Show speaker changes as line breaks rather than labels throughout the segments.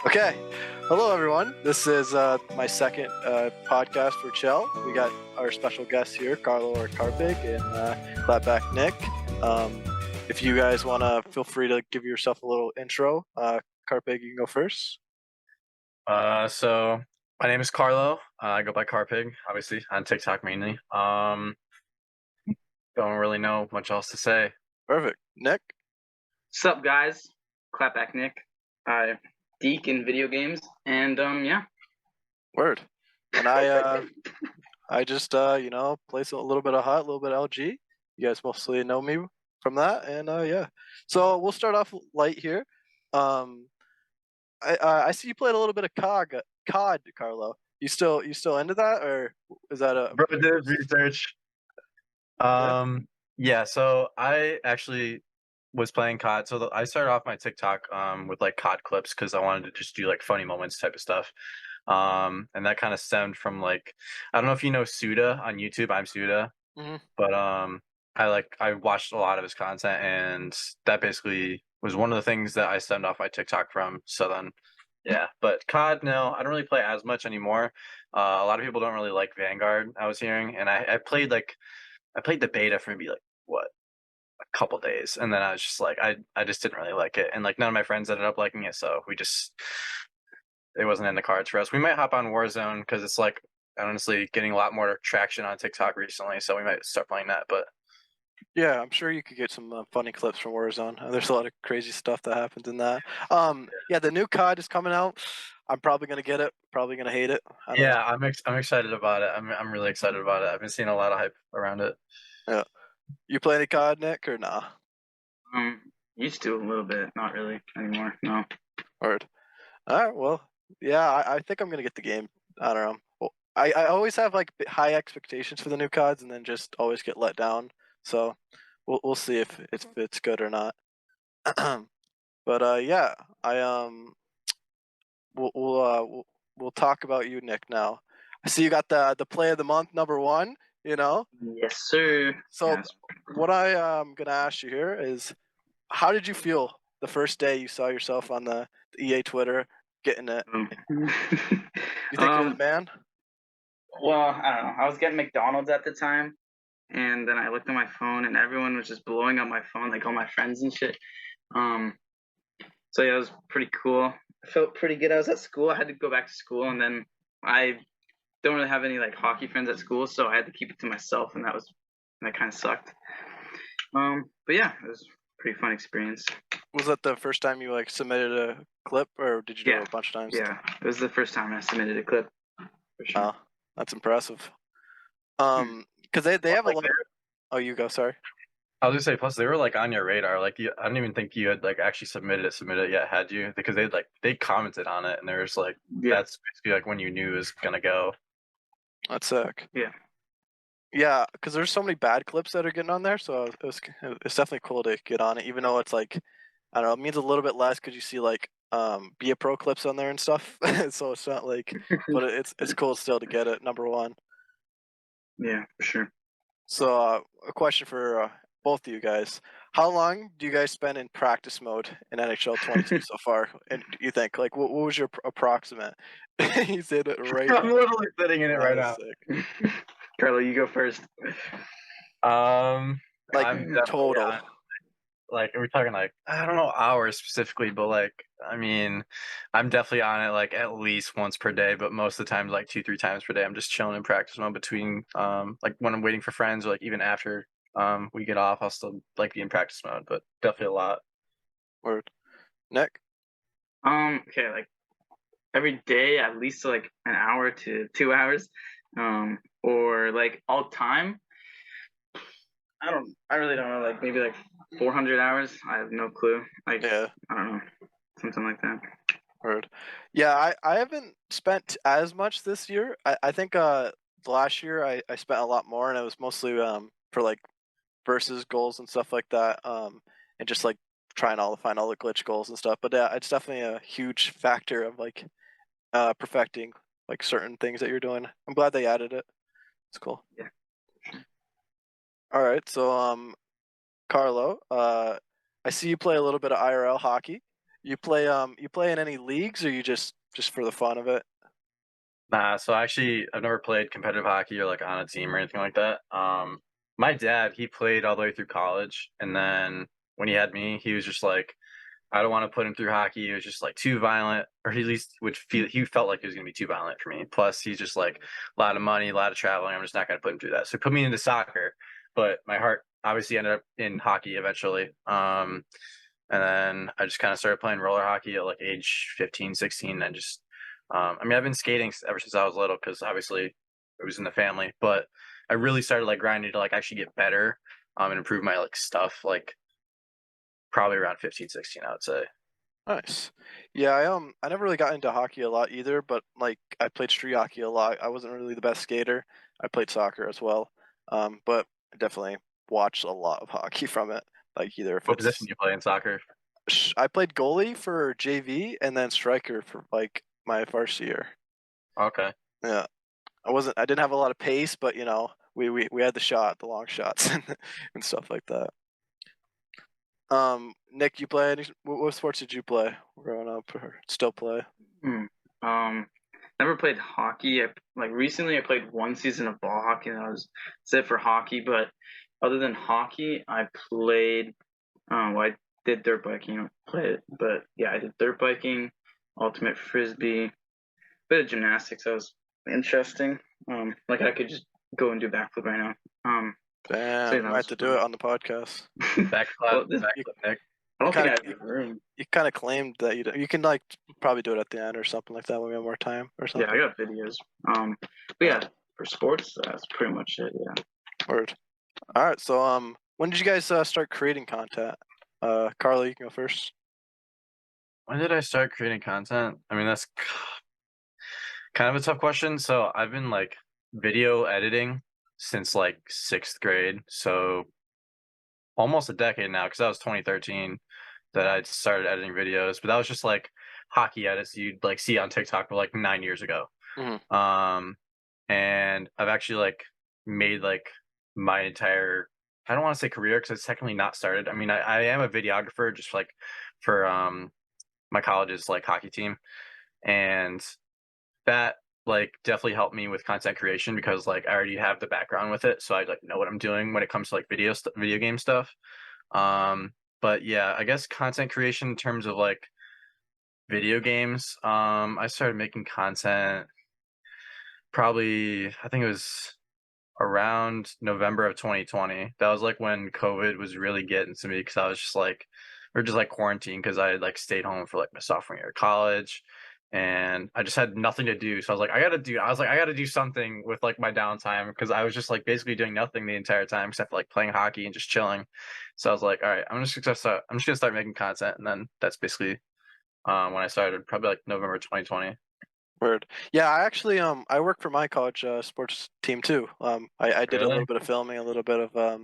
Okay. Hello, everyone. This is my second podcast for Chel. We got our special guest here, Carlo or CarPigx, and ClapbackNick. If you guys want to, feel free to give yourself a little intro. CarPigx, you can go first.
So my name is Carlo. I go by CarPigx, obviously on TikTok mainly. Don't really know much else to say.
Perfect. Nick?
Sup, guys? ClapbackNick. I geek in video games, and yeah.
Word. And I just play a little bit of HUT, a little bit of LG. You guys mostly know me from that, and yeah. So we'll start off light here. I see you played a little bit of COD, Carlo. You still into that, or is that a
Bro did research. Yeah, so I actually was playing COD. So I started off my TikTok with like COD clips because I wanted to just do like funny moments type of stuff. And that kind of stemmed from like, I don't know if you know Suda on YouTube. I'm Suda.
Mm-hmm.
But I watched a lot of his content, and that basically was one of the things that I stemmed off my TikTok from. So then, yeah. But COD, no, I don't really play as much anymore. A lot of people don't really like Vanguard, I was hearing, and I played the beta for maybe like what, a couple days, and then I was just like, I just didn't really like it, and like none of my friends ended up liking it, so it wasn't in the cards for us. We might hop on Warzone because it's like honestly getting a lot more traction on TikTok recently, so we might start playing that. But
Yeah, I'm sure you could get some funny clips from Warzone. There's a lot of crazy stuff that happens in that. Yeah, the new COD is coming out. I'm probably gonna get it. Probably gonna hate it. I don't know.
I'm excited about it. I'm really excited about it. I've been seeing a lot of hype around it.
Yeah. You play any COD, Nick, or nah?
Used to a little bit, not really anymore. No.
Word. All right. Well, yeah. I think I'm gonna get the game. I don't know. Well, I always have like high expectations for the new CODs, and then just always get let down. So we'll see if it's good or not. But yeah, I we'll talk about you, Nick. Now, I see you got the play of the month #1. You know.
Yes, sir.
So
Yes.
what I am gonna ask you here is, how did you feel the first day you saw yourself on the EA Twitter getting it? You think you're the man?
Well, I don't know. I was getting McDonald's at the time, and then I looked at my phone, and everyone was just blowing up my phone, like all my friends and shit. So yeah, it was pretty cool. I felt pretty good. I was at school. I had to go back to school, and then I don't really have any like hockey friends at school, so I had to keep it to myself, and that kind of sucked. But yeah, it was a pretty fun experience.
Was that the first time you like submitted a clip, or did you do
Yeah.
it a bunch of times?
Yeah, it was the first time I submitted a clip. For sure.
Oh, that's impressive. Because they have a lot. Oh, you go. Sorry.
I was gonna say, plus they were like on your radar. Like I don't even think you had like actually submitted it yet, had you? Because they commented on it, and there's like that's basically like when you knew it was gonna go.
That's sick.
Yeah.
Yeah, because there's so many bad clips that are getting on there, so it's definitely cool to get on it, even though it's like, I don't know, it means a little bit less because you see like be a pro clips on there and stuff. So it's not like, but it's cool still to get it #1.
Yeah, for sure.
So a question for both of you guys: how long do you guys spend in practice mode in NHL 22 so far? And you think like what was your approximate? You said it right.
I'm literally sitting in it right now.
Sick.
Carlo, you go first.
Like
I'm
total.
Like, are we talking like, I don't know hours specifically, but like, I mean, I'm definitely on it like at least once per day, but most of the time like 2-3 times per day. I'm just chilling in practice mode between like when I'm waiting for friends, or like even after we get off, I'll still like be in practice mode, but definitely a lot.
Word. Nick?
Okay, like every day at least like an hour to 2 hours. Or like all time. I really don't know, like maybe like 400 hours. I have no clue. Like,
Yeah.
I don't know. Something like that.
Word. Yeah, I haven't spent as much this year. I think last year I spent a lot more, and it was mostly for like versus goals and stuff like that. And just like trying to find all the glitch goals and stuff. But yeah, it's definitely a huge factor of like perfecting like certain things that you're doing. I'm glad they added it. It's cool.
Yeah.
All right, so Carlo, I see you play a little bit of IRL hockey. You play in any leagues, or you just for the fun of it?
Nah, so actually, I've never played competitive hockey or like on a team or anything like that. My dad, he played all the way through college, and then when he had me, he was just like, I don't want to put him through hockey. It was just like too violent, or he at least would feel he felt like it was gonna be too violent for me. Plus, he's just like a lot of money, a lot of traveling. I'm just not gonna put him through that. So he put me into soccer, but my heart obviously ended up in hockey eventually. And then I just kind of started playing roller hockey at like age 15, 16, and just I mean, I've been skating ever since I was little because obviously it was in the family, but I really started like grinding to like actually get better and improve my like stuff like probably around 15, 16, I would say.
Nice. Yeah, I never really got into hockey a lot either, but like I played street hockey a lot. I wasn't really the best skater. I played soccer as well. But I definitely watched a lot of hockey from it. Like either if
What position
it's
do you play in soccer?
I played goalie for JV and then striker for like my varsity year.
Okay.
Yeah. I didn't have a lot of pace, but we had the shot, the long shots and stuff like that. Nick, you play what sports did you play growing up or still play?
Hmm. Never played hockey. Like recently, I played one season of ball hockey, and that was it for hockey. But other than hockey, I played. Well, I did dirt biking. I don't play it, but yeah, I did dirt biking, ultimate frisbee, bit of gymnastics. That was interesting. Like I could just go and do backflip right now. So
Damn,
yeah,
you
that
might have
was
to do
fun.
it on the podcast.
Backflip,
Well, this,
You,
backflip, Nick.
I
you
don't think
kind
I
of
have the room.
you kind of claimed that you can like probably do it at the end or something like that when we have more time or
Yeah, I
something.
got videos. But yeah, for sports, that's pretty much it. Yeah.
Word. All right, so when did you guys start creating content? Carly, you can go first.
When did I start creating content? I mean, that's kind of a tough question. So I've been like video editing since like sixth grade. So almost a decade now, because that was 2013 that I started editing videos. But that was just like hockey edits you'd like see on TikTok for like 9 years ago.
Hmm.
And I've actually like made like my entire I don't want to say career because it's technically not started. I mean, I am a videographer just like for my college's like hockey team, and that like definitely helped me with content creation because like I already have the background with it, so I like know what I'm doing when it comes to like video game stuff. Um, but yeah, I guess content creation in terms of like video games. I started making content probably I think it was around November of 2020. That was like when COVID was really getting to me because I was just like, or just like quarantine because I had like stayed home for like my sophomore year of college and I just had nothing to do. So I was like, I got to do something with like my downtime because I was just like basically doing nothing the entire time except for like playing hockey and just chilling. So I was like, all right, I'm just gonna start making content. And then that's basically when I started, probably like November 2020.
Word. Yeah, I actually I work for my college sports team too. I did a little
Really?
bit of filming, a little bit of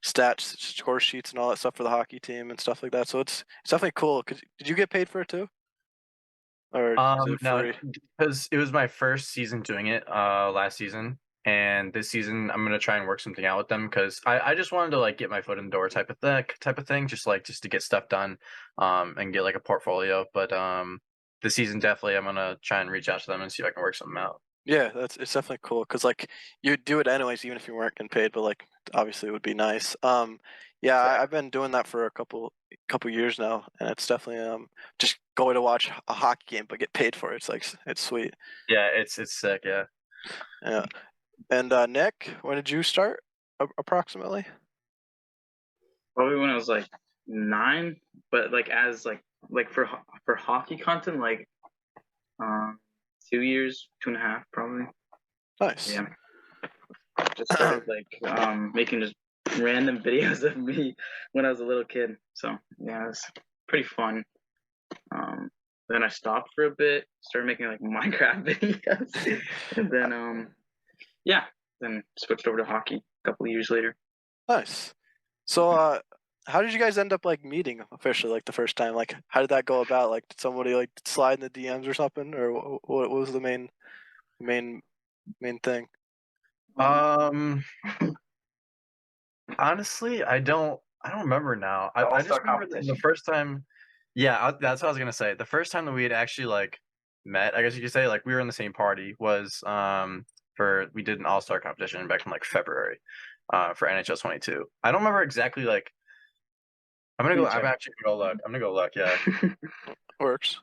stats, score sheets, and all that stuff for the hockey team and stuff like that. So it's definitely cool. Did you get paid for it too, or is it
No,
free?
because it was my first season doing it, last season, and this season I'm gonna try and work something out with them because I just wanted to like get my foot in the door type of thing, just to get stuff done, and get like a portfolio. But this season definitely I'm gonna try and reach out to them and see if I can work something out.
Yeah, it's definitely cool because like you'd do it anyways, even if you weren't getting paid. But like obviously it would be nice. Yeah, I've
Exactly.
been doing that for a couple years now, and it's definitely just going to watch a hockey game but get paid for it. It's like it's sweet.
Yeah, it's sick. Yeah.
Yeah. And Nick, when did you start approximately?
Probably when I was like 9, but like as like for hockey content, like um 2 years, 2.5 probably.
Nice.
Yeah, just started like making just random videos of me when I was a little kid. So yeah, it was pretty fun. Um, then I stopped for a bit, started making like Minecraft videos, and then yeah, then switched over to hockey a couple of years later.
Nice. So how did you guys end up like meeting officially like the first time? Like how did that go about? Like did somebody like slide in the DMs or something, or what was the main main thing?
Um, Honestly, I don't remember now.
The
I
All
just
Star
remember the
competition.
first time. Yeah, that's what I was gonna say. The first time that we had actually like met, I guess you could say, like we were in the same party was for we did an all-star competition back in like February for NHL 22. I don't remember exactly like I'm actually gonna go look. I'm gonna go look, yeah.
Works.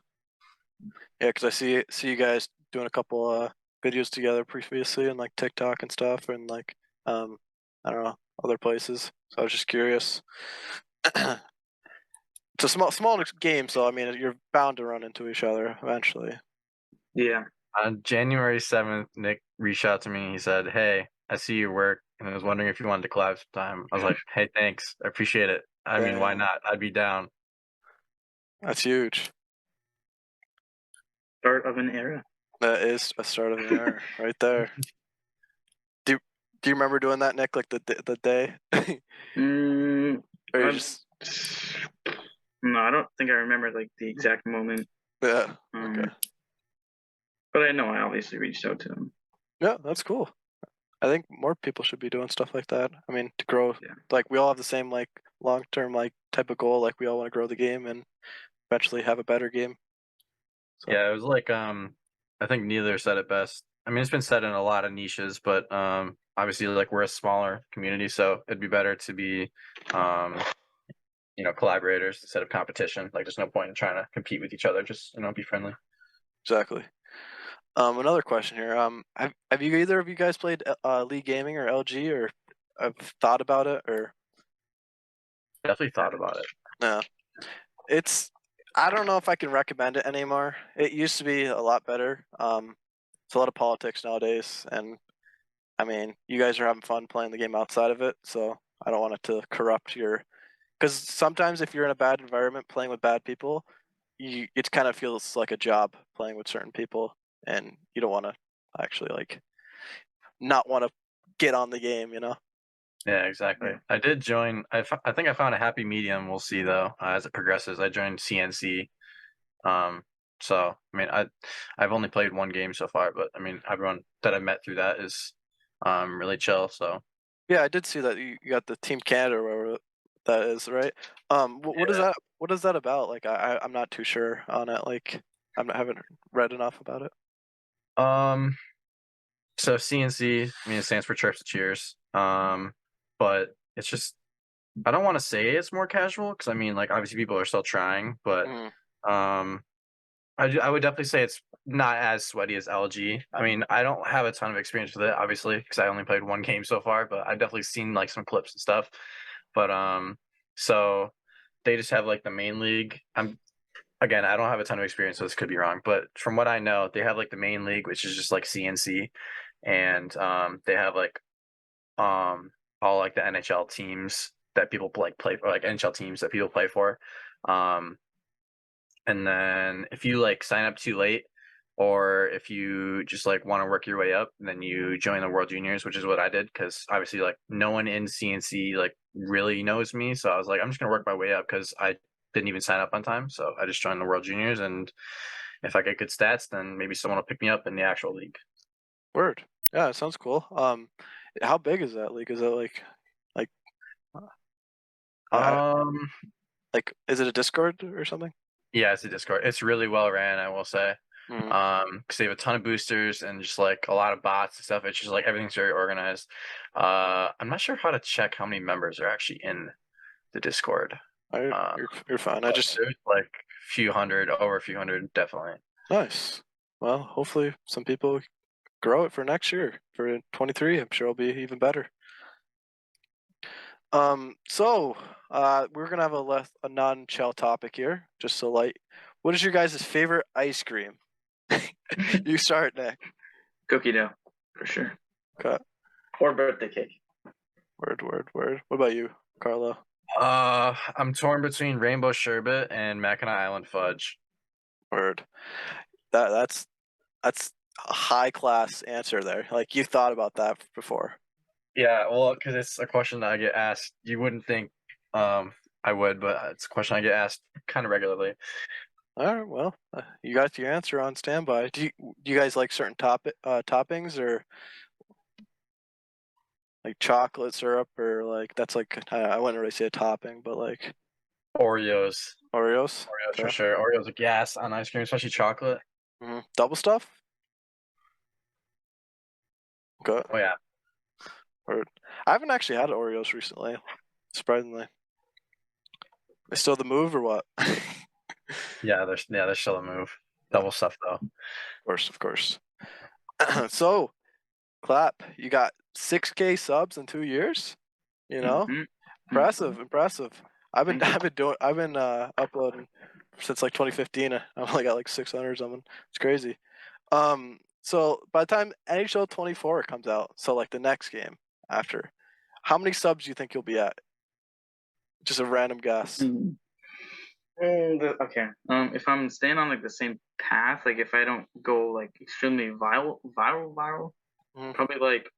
Yeah, because I see you guys doing a couple videos together previously and like TikTok and stuff, and like I don't know, other places. So I was just curious. It's a small game, so I mean you're bound to run into each other eventually.
Yeah.
On January 7th, Nick reached out to me. He said, "Hey, I see your work, and I was wondering if you wanted to collab sometime." I was like, "Hey, thanks. I appreciate it. I mean, why
Damn,
not? I'd be down."
that's huge.
Start of an era.
That is a start of an era right there. Do you remember doing that, Nick? Like the day, or you
I,
just
no, I don't think I remember like the exact moment.
yeah. Okay.
But I know I obviously reached out to him.
Yeah, that's cool. I think more people should be doing stuff like that. I mean, to grow,
Yeah.
like we all have the same like long term like type of goal. Like we all want to grow the game and eventually have a better game. So
Yeah, it was like I think neither said it best. I mean, it's been said in a lot of niches, but obviously like we're a smaller community, so it'd be better to be collaborators instead of competition. Like there's no point in trying to compete with each other, just be friendly.
exactly. Another question here. Have you either of you guys played League Gaming or LG or have thought about it or
Definitely thought about it.
no? It's I don't know if I can recommend it anymore. It used to be a lot better. It's a lot of politics nowadays, and I mean, you guys are having fun playing the game outside of it, so I don't want it to corrupt your. Because sometimes if you're in a bad environment playing with bad people, it kind of feels like a job playing with certain people, and you don't want to actually like not want to get on the game, you know?
Yeah, exactly.
Yeah.
I did join. I think I found a happy medium. We'll see though as it progresses. I joined CNC. Um, so I mean, I've only played one game so far, but I mean, everyone that I met through that is really chill. So
Yeah, I did see that you got the Team Canada or whatever that is, right? What is
yeah.
that? What is that about? Like, I'm not too sure on it. Like, I haven't read enough about it.
Um, so CNC, I mean, it stands for Chirps and Cheers. But it's just I don't want to say it's more casual because I mean, like obviously people are still trying, but
Mm,
um, I would definitely say it's not as sweaty as LG. I mean, I don't have a ton of experience with it, obviously, because I only played one game so far, but I've definitely seen like some clips and stuff. But so they just have like the main league. Again, I don't have a ton of experience, so this could be wrong, but from what I know, they have like the main league, which is just like CNC, and they have like um all like the NHL teams that people play for, like NHL teams that people play for. Um, and then if you like sign up too late, or if you just like want to work your way up, then you join the World Juniors, which is what I did because obviously like no one in CNC like really knows me, so I was like I'm just gonna work my way up because I didn't even sign up on time, so I just joined the World Juniors, and if I get good stats, then maybe someone will pick me up in the actual league.
word. Yeah, it sounds cool. How big is that league? Is it like, I,
Um,
is it a Discord or something?
yeah, it's a Discord. It's really well ran, I will say.
Mm,
Because they have a ton of boosters and just like a lot of bots and stuff. It's just like everything's very organized. I'm not sure how to check how many members are actually in the Discord. Uh,
you're fine. I
but
just
there's like a few hundred, over a few hundred, definitely.
nice. Well, hopefully some people grow it for next year for 23. I'm sure it'll be even better. So we're gonna have a non-Chel topic here, just so light. What is your guys' favorite ice cream? You start, Nick.
Cookie dough, for sure.
Okay.
Or birthday cake.
Word. What about you, Carlo?
I'm torn between Rainbow Sherbet and Mackinac Island Fudge.
Word. That's a high class answer there. Like you thought about that before.
Yeah, well, because it's a question that I get asked. You wouldn't think I would, but it's a question I get asked kind of regularly.
All right. Well, you got your answer on standby. Do you guys like certain toppings or like chocolate syrup or like that's like I wouldn't really say a topping, but like
Oreos.
Oreos.
Oreos for sure. Oreos are gas on ice cream, especially chocolate.
Double stuff. Good.
Oh yeah.
I haven't actually had Oreos recently, surprisingly. They still the move or what?
Yeah, they're still a move. Double stuff though.
Of course. So, Clap, you got 6K subs in 2 years. You know, impressive. I've been uploading since like 2015. I've only got like 600 something. It's crazy. So by the time NHL 24 comes out, so like the next game after, how many subs do you think you'll be at? Just a random guess.
Okay. If I'm staying on like the same path, like if I don't go like extremely viral, probably like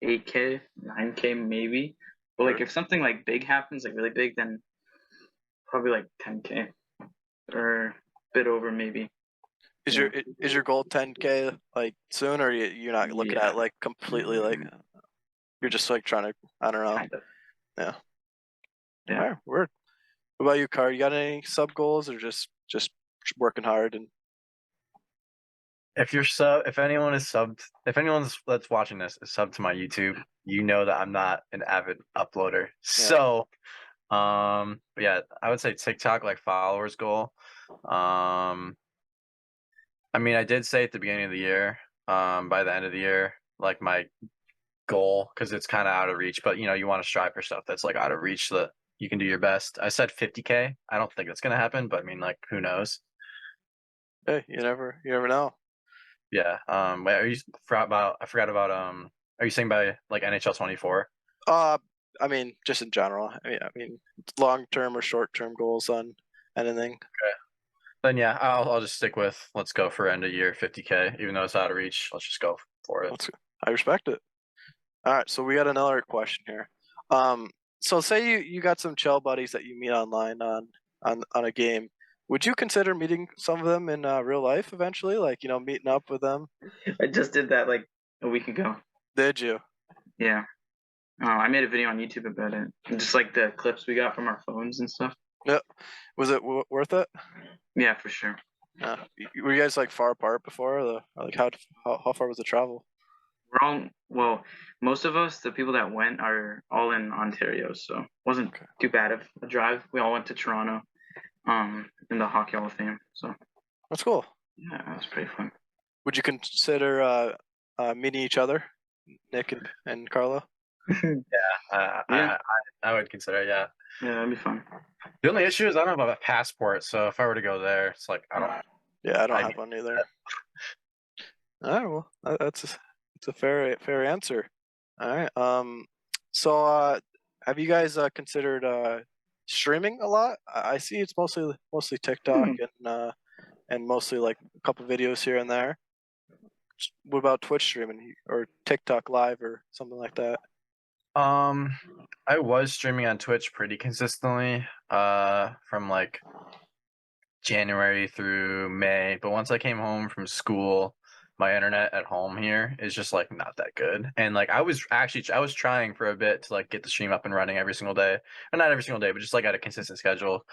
8K, 9K maybe. But like if something like big happens, like really big, then probably like 10K or a bit over maybe.
Is your goal 10K like soon, or you're not looking at it, like completely like you're just like trying to, I don't know.
Kind of.
Yeah.
Yeah.
All right, word. What about you, Car? You got any sub goals, or just working hard and?
If anyone that's watching this is subbed to my YouTube, you know that I'm not an avid uploader. So, but yeah, I would say TikTok like followers goal. I mean, I did say at the beginning of the year, by the end of the year, like my goal, because it's kind of out of reach, but you want to strive for stuff that's like out of reach so that you can do your best. I said 50K. I don't think that's gonna happen, but I mean, like, who knows?
Hey, you never know.
Yeah. Wait, I forgot about are you saying by like NHL 24?
I mean, just in general. I mean, long term or short term goals on anything.
Okay. Then yeah, I'll just stick with let's go for end of year 50K, even though it's out of reach. Let's just go for it.
I respect it. All right, so we got another question here. So say you got some Chel buddies that you meet online on a game. Would you consider meeting some of them in real life eventually? Like, meeting up with them?
I just did that like a week ago.
Did you?
Yeah. I made a video on YouTube about it. Just like the clips we got from our phones and stuff.
Yeah. Was it worth it?
Yeah, for sure.
Were you guys like far apart before? Or like how far was the travel?
Most of us, the people that went, are all in Ontario, so it wasn't too bad of a drive. We all went to Toronto, in the Hockey Hall of Fame. So
that's cool.
Yeah, that was pretty fun.
Would you consider meeting each other, Nick and Carlo?
Yeah, I would consider it, yeah.
Yeah, that'd be fun.
The only issue is I don't have a passport, so if I were to go there, it's like I don't.
Yeah, I don't have one either. All right, well, it's a fair answer. All right. So have you guys considered streaming a lot? I see it's mostly TikTok and mostly like a couple videos here and there. What about Twitch streaming or TikTok live or something like that?
I was streaming on Twitch pretty consistently, from like January through May, but once I came home from school, my internet at home here is just like not that good. And like I was trying for a bit to like get the stream up and running every single day. Or not every single day, but just like at a consistent schedule.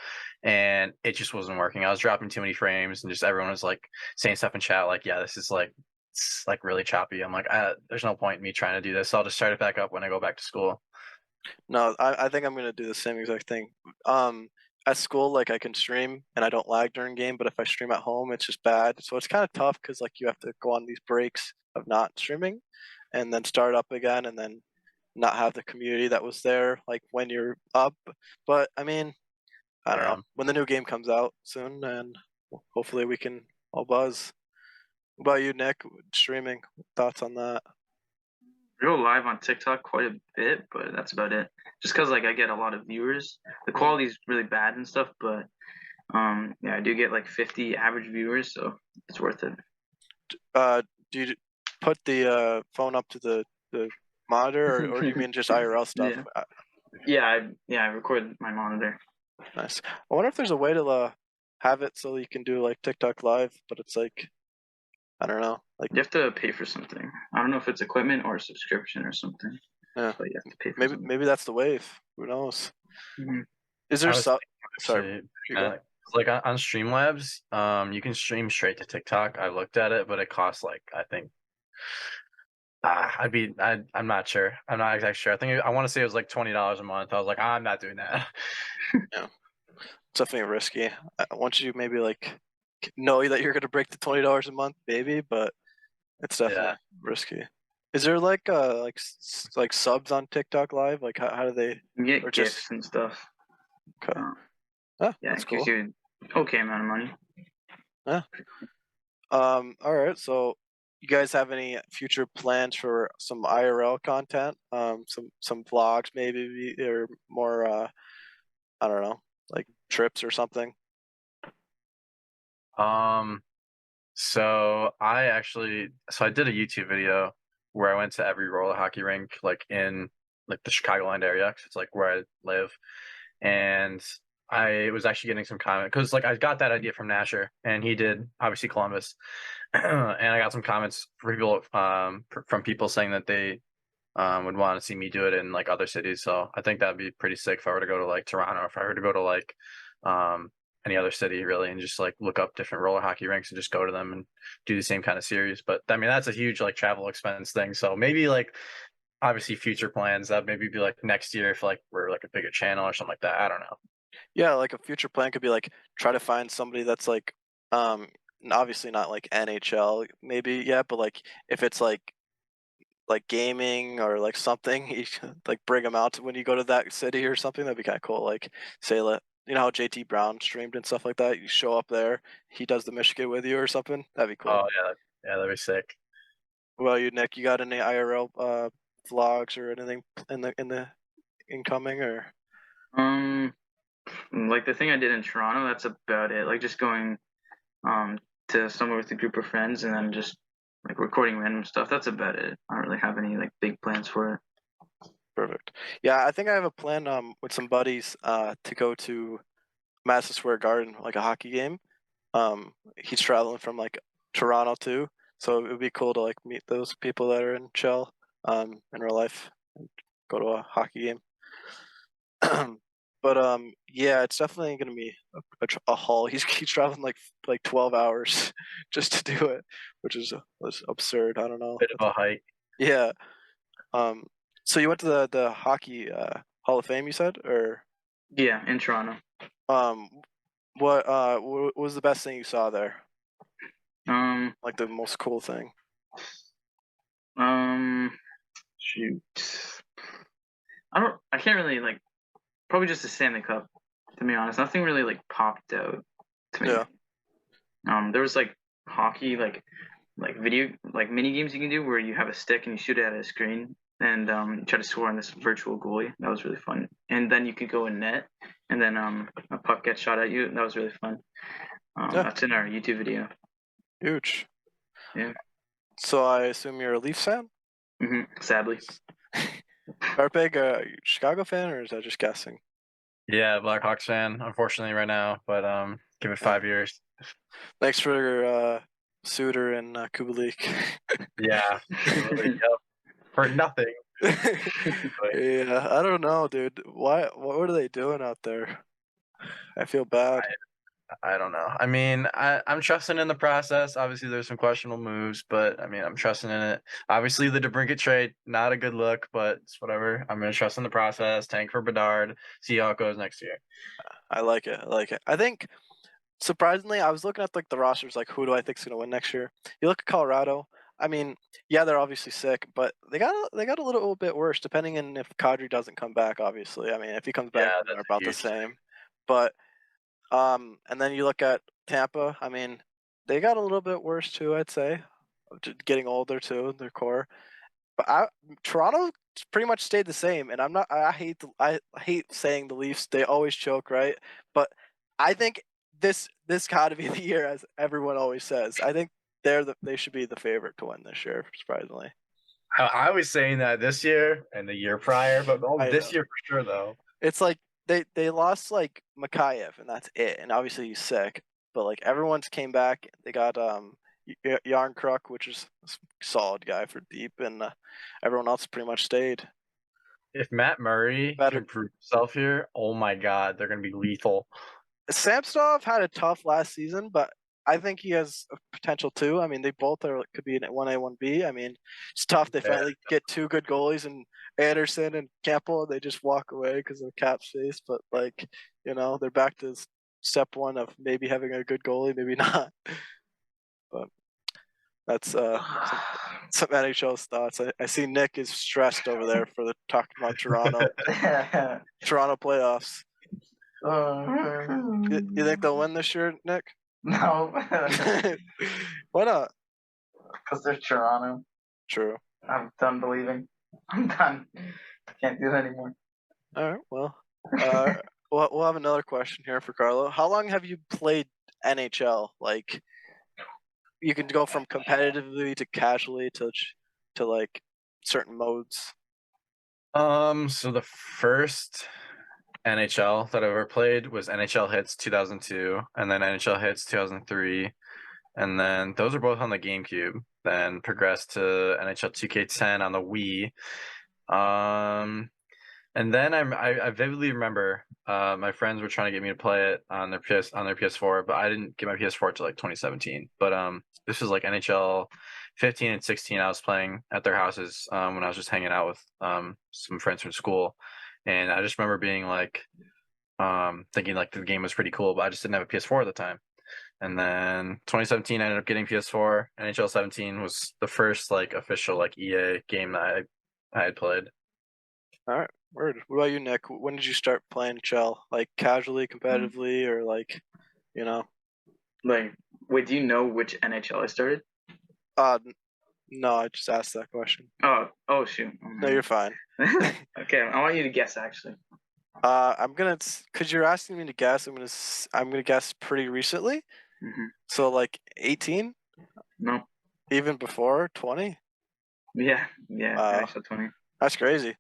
And it just wasn't working. I was dropping too many frames and just everyone was like saying stuff in chat like, yeah, this is like it's like really choppy. I'm like, there's no point in me trying to do this. So I'll just start it back up when I go back to school.
No, I think I'm gonna do the same exact thing. At school, like I can stream and I don't lag during game, but if I stream at home, it's just bad. So it's kind of tough because like you have to go on these breaks of not streaming, and then start up again, and then not have the community that was there like when you're up. But I mean, I don't know when the new game comes out soon, and hopefully we can all buzz. What about you, Nick? Streaming thoughts on that?
I go live on TikTok quite a bit, but that's about it. Just because like I get a lot of viewers. The quality is really bad and stuff, but yeah, I do get like 50 average viewers, so it's worth it.
Do you put the phone up to the monitor, or do you mean just IRL stuff?
Yeah, I record my monitor.
Nice. I wonder if there's a way to have it so you can do like TikTok live, but it's like I don't know. Like
you have to pay for something. I don't know if it's equipment or a subscription or something.
Yeah.
But you have to pay for
maybe that's the wave. Who knows? Is there
I was
some? Sorry,
actually
you go.
like on Streamlabs, you can stream straight to TikTok. I looked at it, but it costs like I think I'm not sure. I'm not exactly sure. I want to say it was like $20 a month. I was like, I'm not doing that.
Yeah, it's definitely risky. Once you maybe like know that you're gonna break the $20 a month, maybe, but it's
Yeah.
definitely risky. Is there like like subs on TikTok Live? Like how do they?
You get
Or just
gifts and stuff.
okay?
Yeah,
That's
it gives
cool.
you okay amount of money.
Yeah. All right. So, you guys have any future plans for some IRL content? Some vlogs maybe, or more. I don't know, like trips or something.
Um. So I did a YouTube video where I went to every roller hockey rink like in like the Chicagoland area 'cause it's like where I live, and I was actually getting some comment because like I got that idea from Nasher and he did obviously Columbus, and I got some comments from people saying that they would want to see me do it in like other cities. So I think that'd be pretty sick if I were to go to like Toronto, if I were to go to like um any other city really and just like look up different roller hockey rinks and just go to them and do the same kind of series. But I mean that's a huge like travel expense thing. So maybe like obviously future plans that maybe be like next year if like we're like a bigger channel or something like that. I don't know.
Yeah, like a future plan could be like try to find somebody that's like, um, obviously not like NHL maybe yet, but like if it's like gaming or like something, you should, like bring them out to when you go to that city or something. That'd be kind of cool. Like say, you know how JT Brown streamed and stuff like that. You show up there, he does the Michigan with you or something. That'd be cool.
Oh yeah, yeah, that'd be sick.
What about you, Nick? You got any IRL vlogs or anything in the incoming or?
Um, like the thing I did in Toronto, that's about it. Like just going um to somewhere with a group of friends and then just like recording random stuff. That's about it. I don't really have any like big plans for it.
Perfect. Yeah, I think I have a plan with some buddies to go to Madison Square Garden, like a hockey game. He's traveling from like Toronto too, so it would be cool to like meet those people that are in Chel in real life and go to a hockey game. But yeah, it's definitely gonna be a haul. He's traveling like 12 hours just to do it, which is was absurd. I don't know.
Bit of a hike.
Yeah. Um. So you went to the hockey Hall of Fame, you said, or
Yeah, in Toronto.
um, what was the best thing you saw there?
Um,
Like the most cool thing?
um, shoot. I can't really like. Probably just the Stanley Cup. To be honest, nothing really like popped out to me.
Yeah.
There was like hockey, like video, like mini games you can do where you have a stick and you shoot it at a screen and you try to score on this virtual goalie. That was really fun. And then you could go in net and then a puck gets shot at you. That was really fun.
Yeah.
That's in our YouTube video.
Huge.
Yeah.
So I assume you're a Leafs fan?
Sadly.
CarPigx, Chicago fan, or is that just guessing?
Yeah, Blackhawks fan, unfortunately right now, but give it 5 years.
Thanks for Suter and Kubalik.
Yeah, really, yep. For nothing.
Yeah, I don't know, dude. Why? What are they doing out there? I feel bad.
I don't know. I mean, I'm trusting in the process. Obviously, there's some questionable moves, but I mean, I'm trusting in it. Obviously, the DeBrincat trade, not a good look, but it's whatever. I'm gonna trust in the process. Tank for Bedard. See how it goes next year.
I like it. I like it. I think surprisingly, I was looking at like the rosters, like who do I think's gonna win next year? You look at Colorado. I mean, yeah, they're obviously sick, but they got a little bit worse depending on if Kadri doesn't come back. Obviously, I mean, if he comes back,
Yeah,
they're
that's
about the
huge.
same. But and then you look at Tampa. I mean, they got a little bit worse too. I'd say, getting older too. Their core, but Toronto pretty much stayed the same. And I'm not. I hate saying the Leafs. They always choke, right? But I think this gotta be the year, as everyone always says. I think they should be the favorite to win this year. Surprisingly,
I was saying that this year and the year prior, but
I know
this year for sure though.
it's like they lost like Mikheyev, and that's it. And obviously he's sick, but like everyone's came back. They got Yarn Kruk, which is a solid guy for deep, and everyone else pretty much stayed.
if Matt Murray
Better.
can prove himself here, oh my God, they're gonna be lethal.
Samsonov had a tough last season, but I think he has a potential too. I mean, they both could be in 1A, 1B. I mean, it's tough. They
Yeah.
finally get two good goalies and Anderson and Campbell. They just walk away because of cap space. But like, they're back to step one of maybe having a good goalie, maybe not. But that's some NHL's thoughts. I see Nick is stressed over there for the talking about Toronto playoffs. You think they'll win this year, Nick?
No,
Why not?
because they're Toronto.
True.
I'm done believing. I'm done. I can't do that anymore.
All right. Well, we'll have another question here for Carlo. How long have you played NHL? Like, you can go from competitively to casually to like certain modes.
So the first NHL that I ever played was NHL Hits 2002, and then NHL Hits 2003, and then those are both on the GameCube. Then progressed to NHL 2K10 on the Wii. And then I vividly remember my friends were trying to get me to play it on their PS4, but I didn't get my PS4 till like 2017. But this was like NHL 15 and 16. I was playing at their houses when I was just hanging out with some friends from school, and I just remember being like thinking like the game was pretty cool, but I just didn't have a PS4 at the time. And then 2017, I ended up getting PS4. NHL 17 was the first like official like EA game that I had played.
All right. Word. What about you, Nick? When did you start playing Chel? Like casually, competitively, or like,
Like, wait, do you know which NHL I started?
No, I just asked that question.
Oh shoot.
No, you're fine.
Okay, I want you to guess actually.
Cause you're asking me to guess. I'm gonna guess pretty recently.
Mm-hmm.
So like 18,
No.
even before 20.
Yeah, NHL 20.
That's crazy.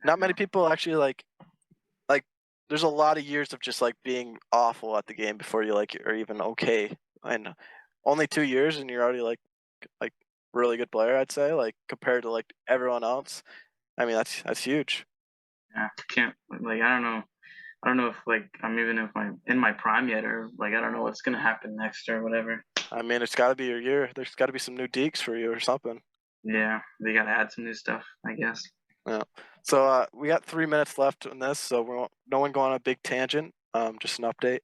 Not many people actually like. There's a lot of years of just like being awful at the game before you like are even okay. And only 2 years and you're already like really good player. I'd say like compared to like everyone else. I mean that's huge.
Yeah, can't like I don't know if like I'm even if I'm in my prime yet or like I don't know what's gonna happen next or whatever.
I mean it's got to be your year. There's got to be some new dekes for you or something.
Yeah, they gotta add some new stuff, I guess.
Yeah. So we got 3 minutes left in this, so we won't. No one go on a big tangent. Just an update.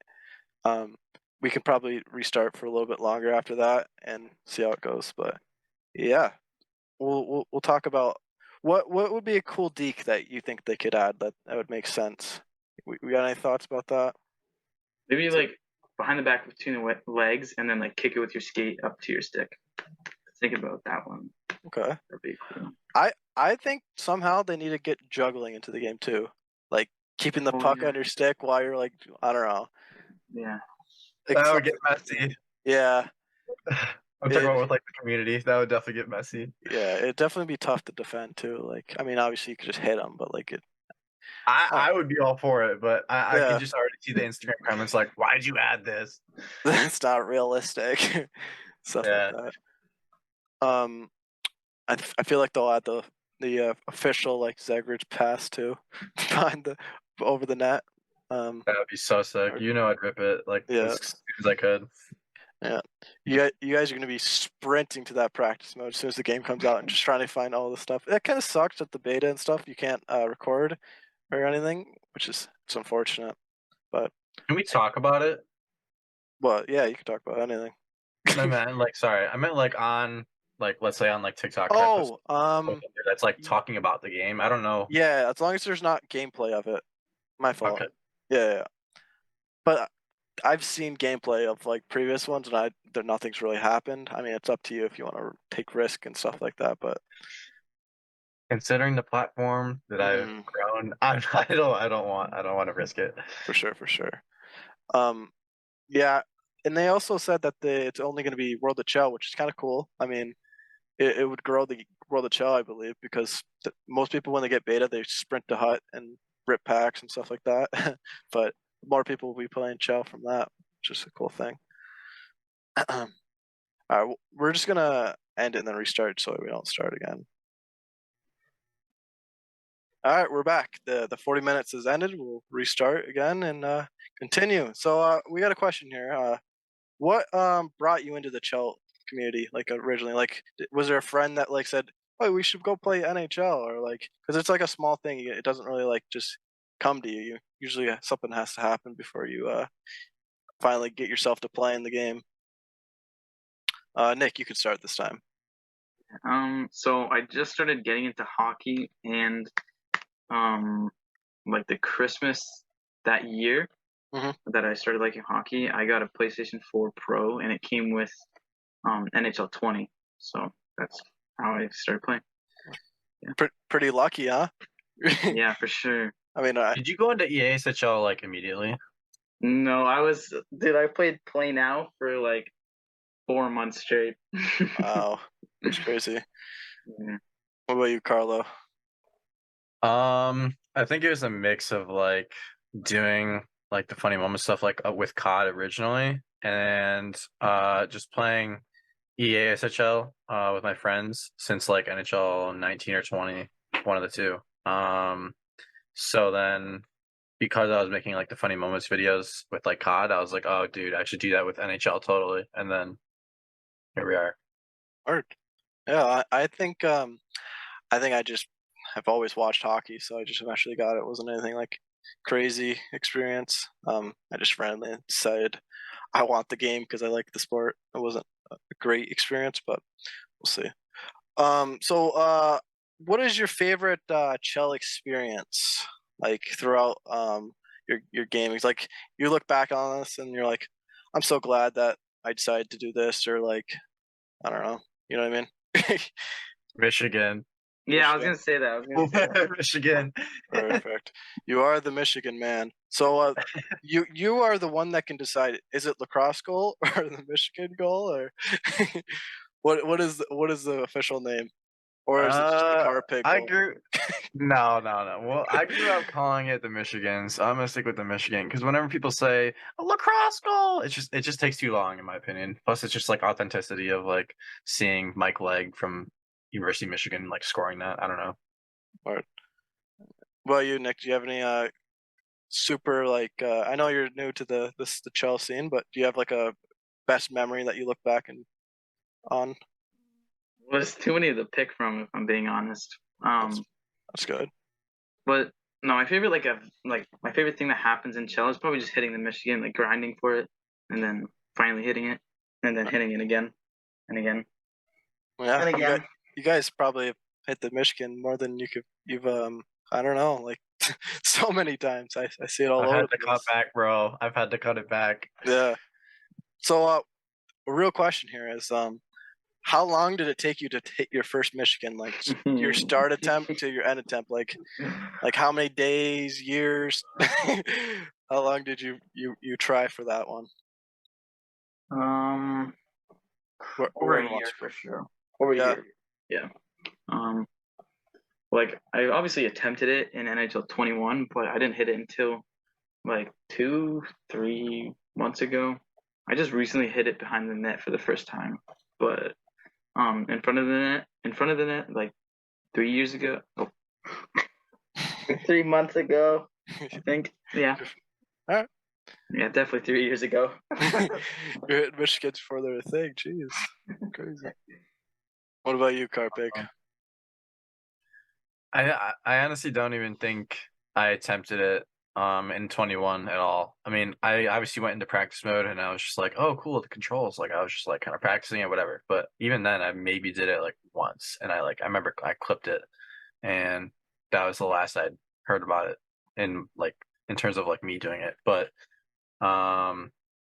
We can probably restart for a little bit longer after that and see how it goes. But yeah, we'll talk about what would be a cool deke that you think they could add that would make sense. We got any thoughts about that?
Maybe like behind the back between the legs and then like kick it with your skate up to your stick. Think about that one.
Okay.
That'd be cool.
I think somehow they need to get juggling into the game too, like keeping the puck on your stick while you're like I don't know.
Yeah.
That would get messy.
Yeah.
I'm talking about with like the community. That would definitely get messy.
Yeah, it'd definitely be tough to defend too. Like, I mean, obviously you could just hit them, but like it.
I would be all for it, but I
Yeah.
can just already see the Instagram comments like, "Why'd you add this?"
It's not realistic. Stuff like that. I feel like they'll add the official like Zegrid's pass too behind the over the net.
That would be so sick. You know, I'd rip it like
Yeah.
as soon as I could.
Yeah, you guys are gonna be sprinting to that practice mode as soon as the game comes out and just trying to find all the stuff. That kind of sucks at the beta and stuff. You can't record or anything, which is it's unfortunate. But
Can we talk about it?
well, yeah, you can talk about anything.
I meant like on like let's say on like TikTok.
Oh,
that's like talking about the game. I don't know.
Yeah, as long as there's not gameplay of it. My fault.
Okay.
Yeah. But I've seen gameplay of like previous ones, and nothing's really happened. I mean, it's up to you if you want to take risk and stuff like that. But
considering the platform that I've grown, I don't want to risk it.
For sure. Yeah, and they also said that it's only going to be World of Chel, which is kind of cool. I mean, it would grow the World of Chel, I believe, because most people when they get beta, they sprint to hut and rip packs and stuff like that. But more people will be playing Chel from that, which is a cool thing. All right, we're just gonna end it and then restart so we don't start again. All right, we're back. The 40 minutes has ended. We'll restart again and continue. So we got a question here. What brought you into the Chel community like originally? Like, was there a friend that like said, "Oh, we should go play NHL," or like, because it's like a small thing. It doesn't really like just come to you. You usually something has to happen before you finally get yourself to play in the game. Nick, you could start this time.
So I just started getting into hockey, and like the Christmas that year
Mhm.
that I started liking hockey, I got a PlayStation 4 Pro, and it came with NHL 20. So that's how I started playing.
Pretty lucky, huh?
Yeah, for sure.
I mean,
Did you go into EASHL like immediately?
No, I played Play Now for like 4 months straight.
wow, it's crazy.
Yeah.
What about you, Carlo?
I think it was a mix of like doing like the funny moment stuff like with COD originally, and just playing EASHL with my friends since like NHL 19 or 20, one of the two. So then because I was making like the funny moments videos with like COD, I was like, oh dude, I should do that with NHL totally. And then here we are.
Art. Yeah, I think I just have always watched hockey, so I just eventually got it. It wasn't anything like crazy experience. I just randomly decided I want the game because I like the sport. It wasn't a great experience, but we'll see. What is your favorite Chell experience like throughout your gaming? Like you look back on this and you're like, I'm so glad that I decided to do this, or like I don't know, you know what I mean?
Michigan.
Yeah, I was
Michigan.
gonna say that. I was gonna say that.
Michigan.
Perfect. You are the Michigan man. So you are the one that can decide, is it lacrosse goal or the Michigan goal, or what is the official name? Or is it just the CarPigx
I
goal?
grew. No. Well, I grew up calling it the Michigan, so I'm gonna stick with the Michigan because whenever people say a lacrosse goal, it just takes too long in my opinion. Plus, it's just like authenticity of like seeing Mike Legg from University of Michigan like scoring that. I don't know.
Or well, you Nick, do you have any super like I know you're new to the Chelsea scene, but do you have like a best memory that you look back and on?
Well, there's too many to pick from, if I'm being honest.
That's that's good.
But no, my favorite thing that happens in Chell is probably just hitting the Michigan, like grinding for it, and then finally hitting it, and then hitting it again and again
Yeah,
and again.
you guys probably have hit the Michigan more than you've I don't know, like so many times. I see it all
I've
over
had
the
to cut
place.
back, bro. I've had to cut it back.
Yeah. So a real question here is how long did it take you to hit your first Michigan? Like your start attempt to your end attempt? Like how many days, years? How long did you try for that one?
um, over a
Whoever
year
wants to
for
go.
sure. Over a
Yeah.
year. Yeah. Like I obviously attempted it in NHL 21, but I didn't hit it until like 2, 3 months ago. I just recently hit it behind the net for the first time, but in front of the net, like 3 years ago. Oh, like 3 months ago, I think. Yeah.
All right.
Yeah, definitely 3 years ago.
You're hitting Michigan's for their thing. Jeez, crazy. What about you, Carpig?
I honestly don't even think I attempted it in 21 at all. I mean, I obviously went into practice mode and I was just like, oh cool, the controls. Like I was just like kind of practicing it, whatever. But even then I maybe did it like once and I remember I clipped it and that was the last I'd heard about it in terms of like me doing it. But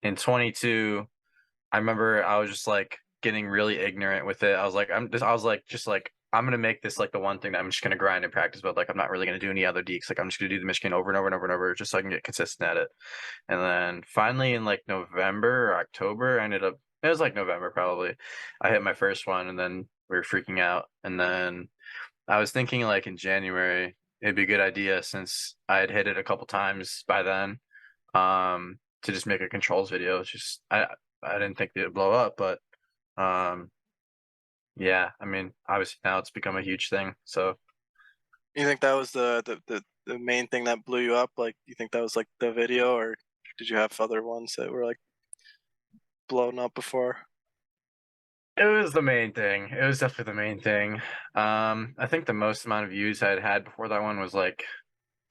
in 22 I remember I was just like getting really ignorant with it. I was like just like I'm gonna make this like the one thing that I'm just gonna grind and practice, but like I'm not really gonna do any other dekes. Like I'm just gonna do the Michigan over and over and over and over just so I can get consistent at it. And then finally in like November or October, I ended up it was like November probably. I hit my first one and then we were freaking out. And then I was thinking like in January, it'd be a good idea since I had hit it a couple times by then, to just make a controls video. It's just I didn't think it would blow up, but um, yeah, I mean, obviously now it's become a huge thing. So
You think that was the main thing that blew you up? Like, you think that was like the video, or did you have other ones that were like blown up before?
It was the main thing. It was definitely the main thing. I think the most amount of views I'd had before that one was like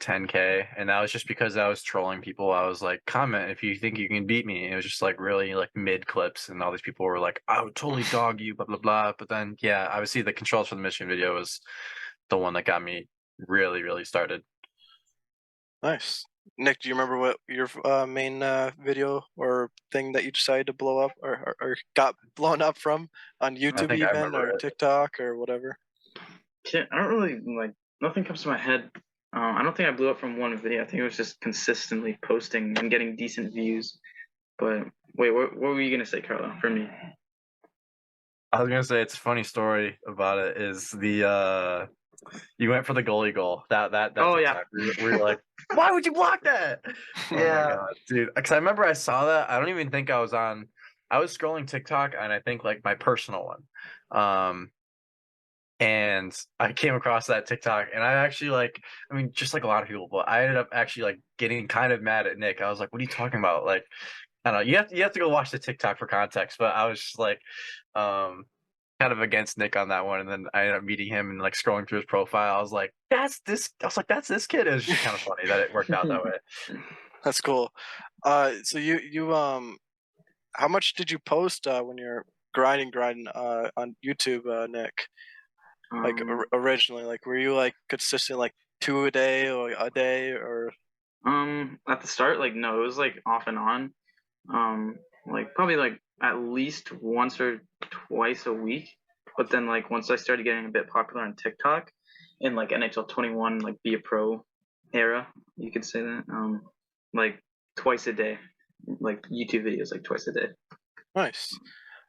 10K, and that was just because I was trolling people. I was like, comment if you think you can beat me. It was just like really like mid clips, and all these people were like, I would totally dog you, blah blah blah. But then yeah, obviously the controls for the mission video was the one that got me really started.
Nice. Nick, do you remember what your main video or thing that you decided to blow up or got blown up from on
I
YouTube
think I
even,
remember
or
it.
TikTok or whatever?
I don't really like. Nothing comes to my head. I don't think I blew up from one video. I think it was just consistently posting and getting decent views. But wait, what were you gonna say, Carlo? For me?
I was gonna say it's a funny story about it is the you went for the goalie goal. That
Oh yeah.
TikTok. We were like, why would you block that? Oh my
Yeah.
god, dude. Because I remember I saw that. I don't even think I was on. I was scrolling TikTok and I think like my personal one. And I came across that TikTok and I actually like I mean just like a lot of people, but I ended up actually like getting kind of mad at Nick. I was like, what are you talking about? Like I don't know, you have to go watch the TikTok for context, but I was just like kind of against Nick on that one, and then I ended up meeting him and like scrolling through his profile. I was like, that's this that's this kid. It was just kind of funny that it worked out that way.
That's cool. So you how much did you post when you're grinding on YouTube, Nick? Like originally, like were you like consistent like 2 a day or a day or?
At the start, like no, it was like off and on. Like probably like at least once or twice a week. But then like once I started getting a bit popular on TikTok, in like NHL 21, like be a pro era, you could say that. Like twice a day, like YouTube videos, like twice a day.
Nice.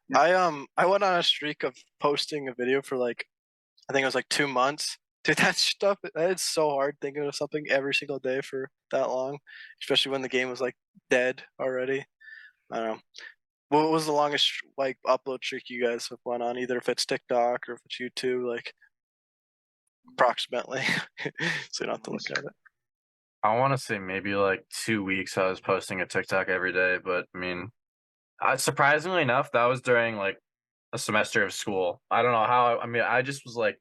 Yeah.
I went on a streak of posting a video for like I think it was like 2 months. Dude, that stuff it's so hard thinking of something every single day for that long, especially when the game was like dead already. I don't know. What was the longest like upload streak you guys have went on? Either if it's TikTok or if it's YouTube, like approximately, so you don't have to look at it.
I want to say maybe like 2 weeks. I was posting a TikTok every day, but I mean, surprisingly enough, that was during like a semester of school. I don't know how. I mean, I just was like,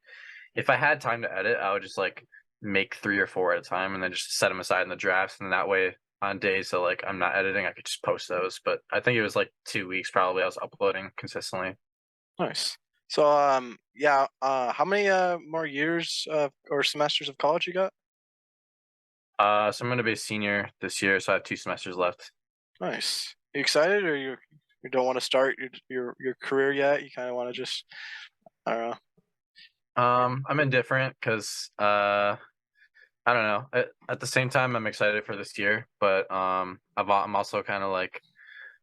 if I had time to edit, I would just like make 3 or 4 at a time and then just set them aside in the drafts, and that way on days that like I'm not editing, I could just post those. But I think it was like 2 weeks probably. I was uploading consistently.
Nice. So yeah, how many more years or semesters of college you got?
So I'm gonna be a senior this year, so I have 2 semesters left.
Nice. You excited, or you don't want to start your career yet? You kind of want to just I don't know.
I'm indifferent because I don't know. At the same time, I'm excited for this year, but I'm also kind of like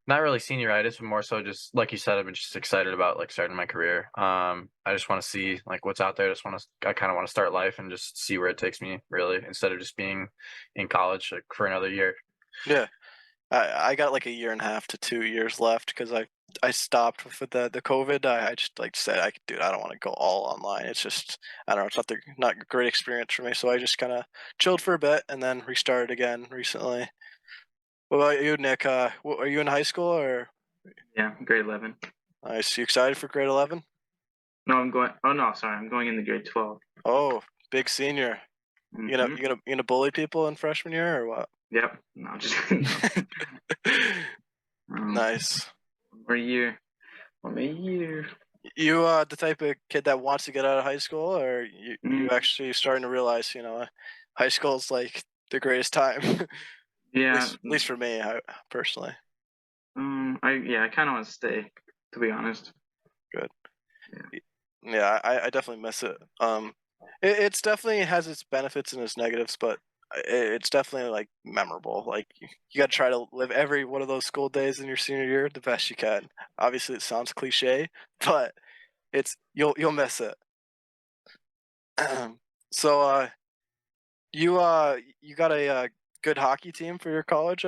not really senioritis, but more so just like you said, I've been just excited about like starting my career. I just want to see like what's out there. I kind of want to start life and just see where it takes me, really, instead of just being in college like for another year.
Yeah. I got like a year and a half to 2 years left because I stopped with the COVID. I just like said dude, I don't want to go all online. It's just I don't know, it's not a great experience for me. So I just kind of chilled for a bit and then restarted again recently. What about you, Nick? Are you in high school or?
Yeah, grade 11.
Nice. You excited for grade 11?
No, I'm going. Oh no, sorry, I'm going in the grade 12.
Oh, big senior.
Mm-hmm.
You gonna bully people in freshman year or what?
Yep. No, just no.
Nice.
One more year. One more year.
You the type of kid that wants to get out of high school, or you
Mm,
actually starting to realize, high school is like the greatest time. at
yeah.
least for me, personally.
I kind of want to stay, to be honest.
Good.
Yeah.
Yeah, I definitely miss it. It's definitely has its benefits and its negatives, but it's definitely like memorable. Like you got to try to live every one of those school days in your senior year the best you can. Obviously, it sounds cliche, but you'll miss it. So, you got a good hockey team for your college,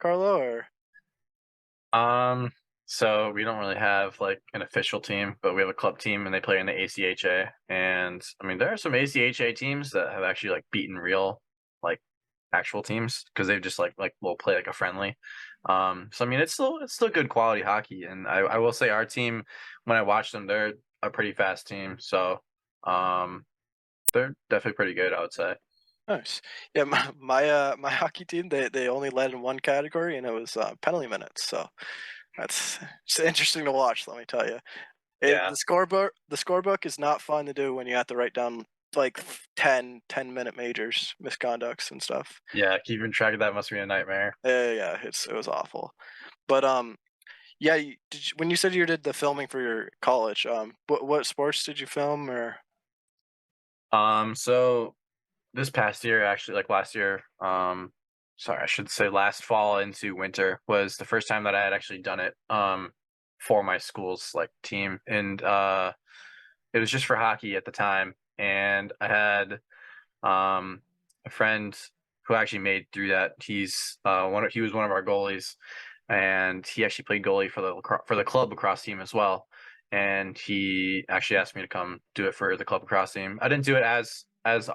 Carlo, or?
Um, So we don't really have like an official team, but we have a club team and they play in the ACHA. And I mean, there are some ACHA teams that have actually like beaten real like actual teams because they've just like will play like a friendly. So I mean, it's still good quality hockey. And I will say our team, when I watch them, they're a pretty fast team. So um, they're definitely pretty good, I would say.
Nice. Yeah, my hockey team, they only led in one category, and it was penalty minutes. So that's it's interesting to watch. Let me tell you,
Yeah.
the scorebook is not fun to do when you have to write down like 10-minute majors, misconducts and stuff.
Yeah, keeping track of that must be a nightmare.
Yeah, it was awful. But yeah, when you said you did the filming for your college, what sports did you film or?
So this past year, actually, like last year, sorry, I should say last fall into winter was the first time that I had actually done it, for my school's like team, and it was just for hockey at the time, and I had a friend who actually made through that. He was one of our goalies, and he actually played goalie for the club lacrosse team as well. And he actually asked me to come do it for the club lacrosse team. I didn't do it as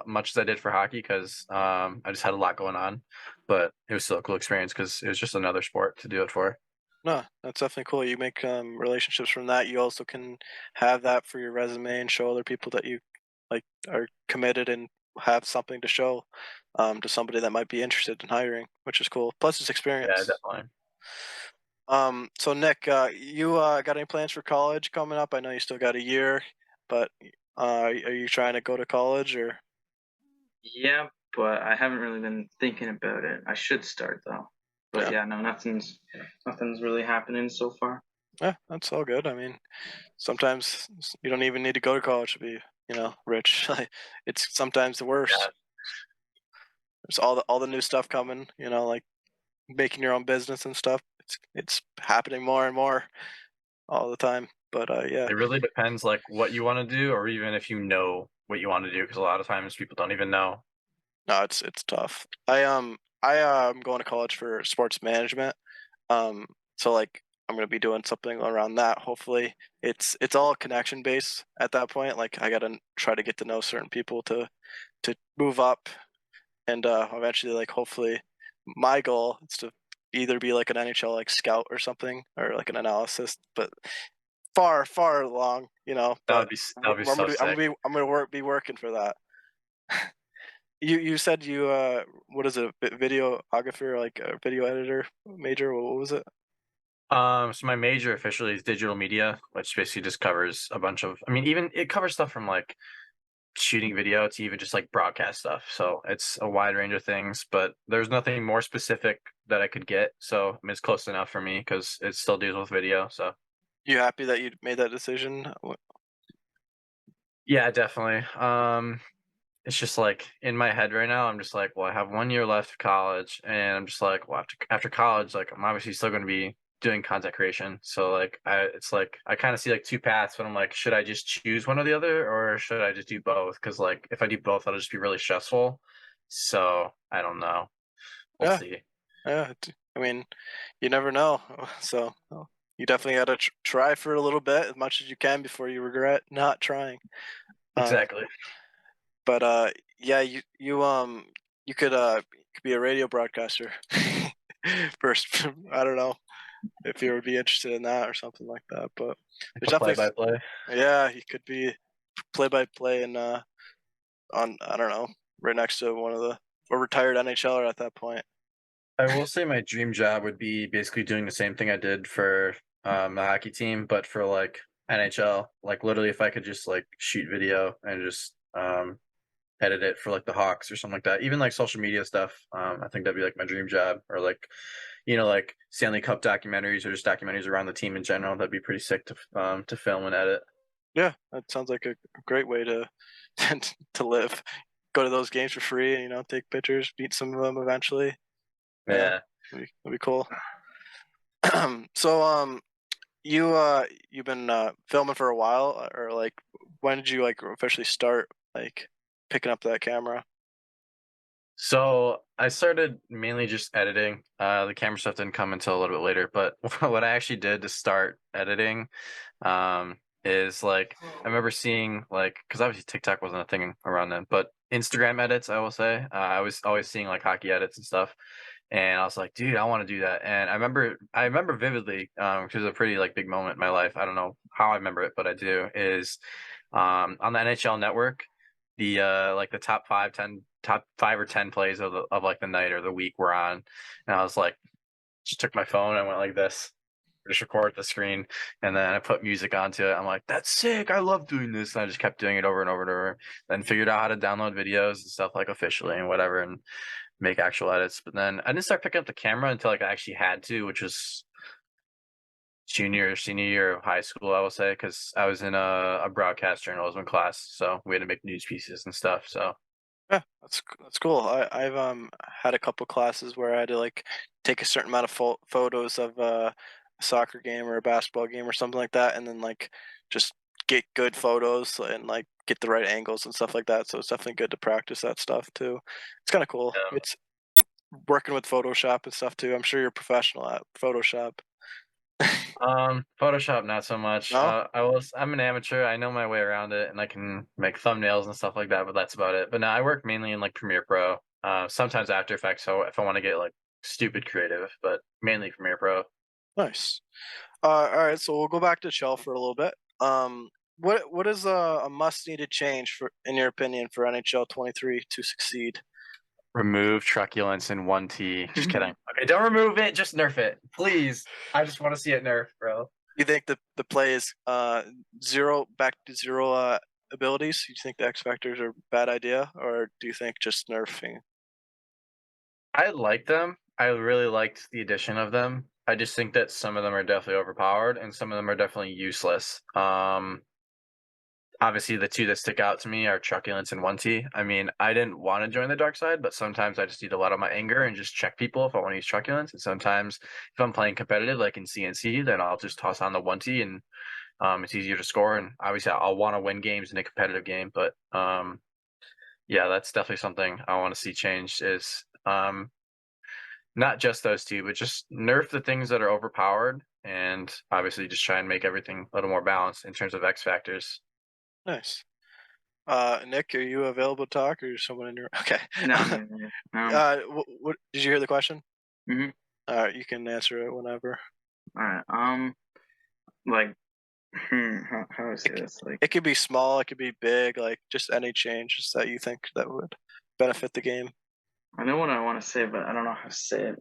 much as I did for hockey because I just had a lot going on, but it was still a cool experience because it was just another sport to do it for.
No, that's definitely cool. You make relationships from that. You also can have that for your resume and show other people that you like are committed and have something to show to somebody that might be interested in hiring, which is cool. Plus, it's
Yeah,
experience.
definitely.
So Nick, you got any plans for college coming up? I know you still got a year, but are you trying to go to college or?
Yeah, but I haven't really been thinking about it. I should start though. But
Yeah,
yeah, no, nothing's really happening so far.
yeah, that's all good. I mean, sometimes you don't even need to go to college to be, rich. It's sometimes the worst.
Yeah,
There's all the new stuff coming, like making your own business and stuff. It's happening more and more all the time. But yeah,
it really depends like what you want to do, or even if you know what you want to do, because a lot of times people don't even know.
no, it's tough. I am going to college for sports management. So like I'm gonna be doing something around that. Hopefully, it's all connection based at that point. Like I gotta try to get to know certain people to move up and eventually like hopefully my goal is to either be like an NHL like scout or something or like an analysis, but far along, But
That would be so sick.
be working for that. You said you what is it, videographer, like a video editor major? What was it?
So my major officially is digital media, which basically just covers a bunch of, I mean, even it covers stuff from like shooting video to even just like broadcast stuff. So it's a wide range of things, but there's nothing more specific that I could get. So I mean, it's close enough for me because it still deals with video. So
You happy that you made that decision?
yeah, definitely. It's just like in my head right now, I'm just like, well, I have 1 year left of college, and I'm just like, well, after college, like I'm obviously still going to be doing content creation. So like, it's like I kind of see like two paths, but I'm like, should I just choose one or the other, or should I just do both? Because like, if I do both, that'll just be really stressful. So I don't know. We'll
Yeah,
see.
yeah. I mean, you never know. So you definitely got to try for a little bit as much as you can before you regret not trying. Um,
Exactly.
but yeah, you could be a radio broadcaster first. I don't know if you would be interested in that or something like that. But
Like
there's
a play
definitely,
by play.
yeah, you could be play by play and on I don't know, right next to one of the a retired NHLer at that point.
I will say my dream job would be basically doing the same thing I did for the hockey team, but for like NHL. Like literally, if I could just like shoot video and just edit it for like the Hawks or something like that. Even like social media stuff. I think that'd be like my dream job, or like like Stanley Cup documentaries or just documentaries around the team in general. That'd be pretty sick to film and edit.
Yeah, that sounds like a great way to to live. Go to those games for free, and take pictures, meet some of them eventually. Yeah,
Yeah.
that'd be cool. So, you've been filming for a while, or like when did you like officially start like picking up that camera?
So I started mainly just editing. The camera stuff didn't come until a little bit later. But what I actually did to start editing, is like I remember seeing like because obviously TikTok wasn't a thing around then, but Instagram edits. I will say I was always seeing like hockey edits and stuff, and I was like, dude, I want to do that. And I remember vividly, which is a pretty like big moment in my life. I don't know how I remember it, but I do. Is on the NHL network, the like the top 5 or 10 plays of like the night or the week were on, and I was like, just took my phone and went like this, just record the screen, and then I put music onto it. I'm like, that's sick. I love doing this. And I just kept doing it over and over and over. Then figured out how to download videos and stuff like officially and whatever, and make actual edits. But then I didn't start picking up the camera until like I actually had to, which was junior or senior year of high school, I will say, because I was in a broadcast journalism class, so we had to make news pieces and stuff. So
Yeah, that's cool. I've had a couple classes where I had to like take a certain amount of photos of a soccer game or a basketball game or something like that, and then like just get good photos and like get the right angles and stuff like that. So it's definitely good to practice that stuff too. It's kind of cool.
yeah.
It's working with Photoshop and stuff too. I'm sure you're a professional at Photoshop.
Photoshop not so much.
No?
I'm an amateur. I know my way around it, and I can make thumbnails and stuff like that, but that's about it. But no, I work mainly in like Premiere Pro. Sometimes After Effects, so if I want to get like stupid creative, but mainly Premiere Pro.
Nice. All right, so we'll go back to Chel for a little bit. What is a must needed change for, in your opinion, for NHL 23 to succeed?
Remove truculence in 1T. Just kidding. Okay, don't remove it. Just nerf it, please. I just want to see it nerf, bro.
You think the play is back to zero abilities? You think the X factors are a bad idea, or do you think just nerfing?
I like them. I really liked the addition of them. I just think that some of them are definitely overpowered and some of them are definitely useless. Obviously the two that stick out to me are truculence and 1T. I mean, I didn't want to join the dark side, but sometimes I just need to let out my anger and just check people if I want to use truculence. And sometimes if I'm playing competitive, like in CNC, then I'll just toss on the 1T, and it's easier to score. And obviously I'll want to win games in a competitive game, but yeah, that's definitely something I want to see changed is not just those two, but just nerf the things that are overpowered, and obviously just try and make everything a little more balanced in terms of X factors.
Nice. Nick, are you available to talk, or is someone in your? Okay.
No.
What did you hear the question?
Mhm.
You can answer it whenever.
All right. Like, how do I say this? Like,
It could be small, it could be big, like just any changes that you think that would benefit the game.
I know what I want to say, but I don't know how to say it.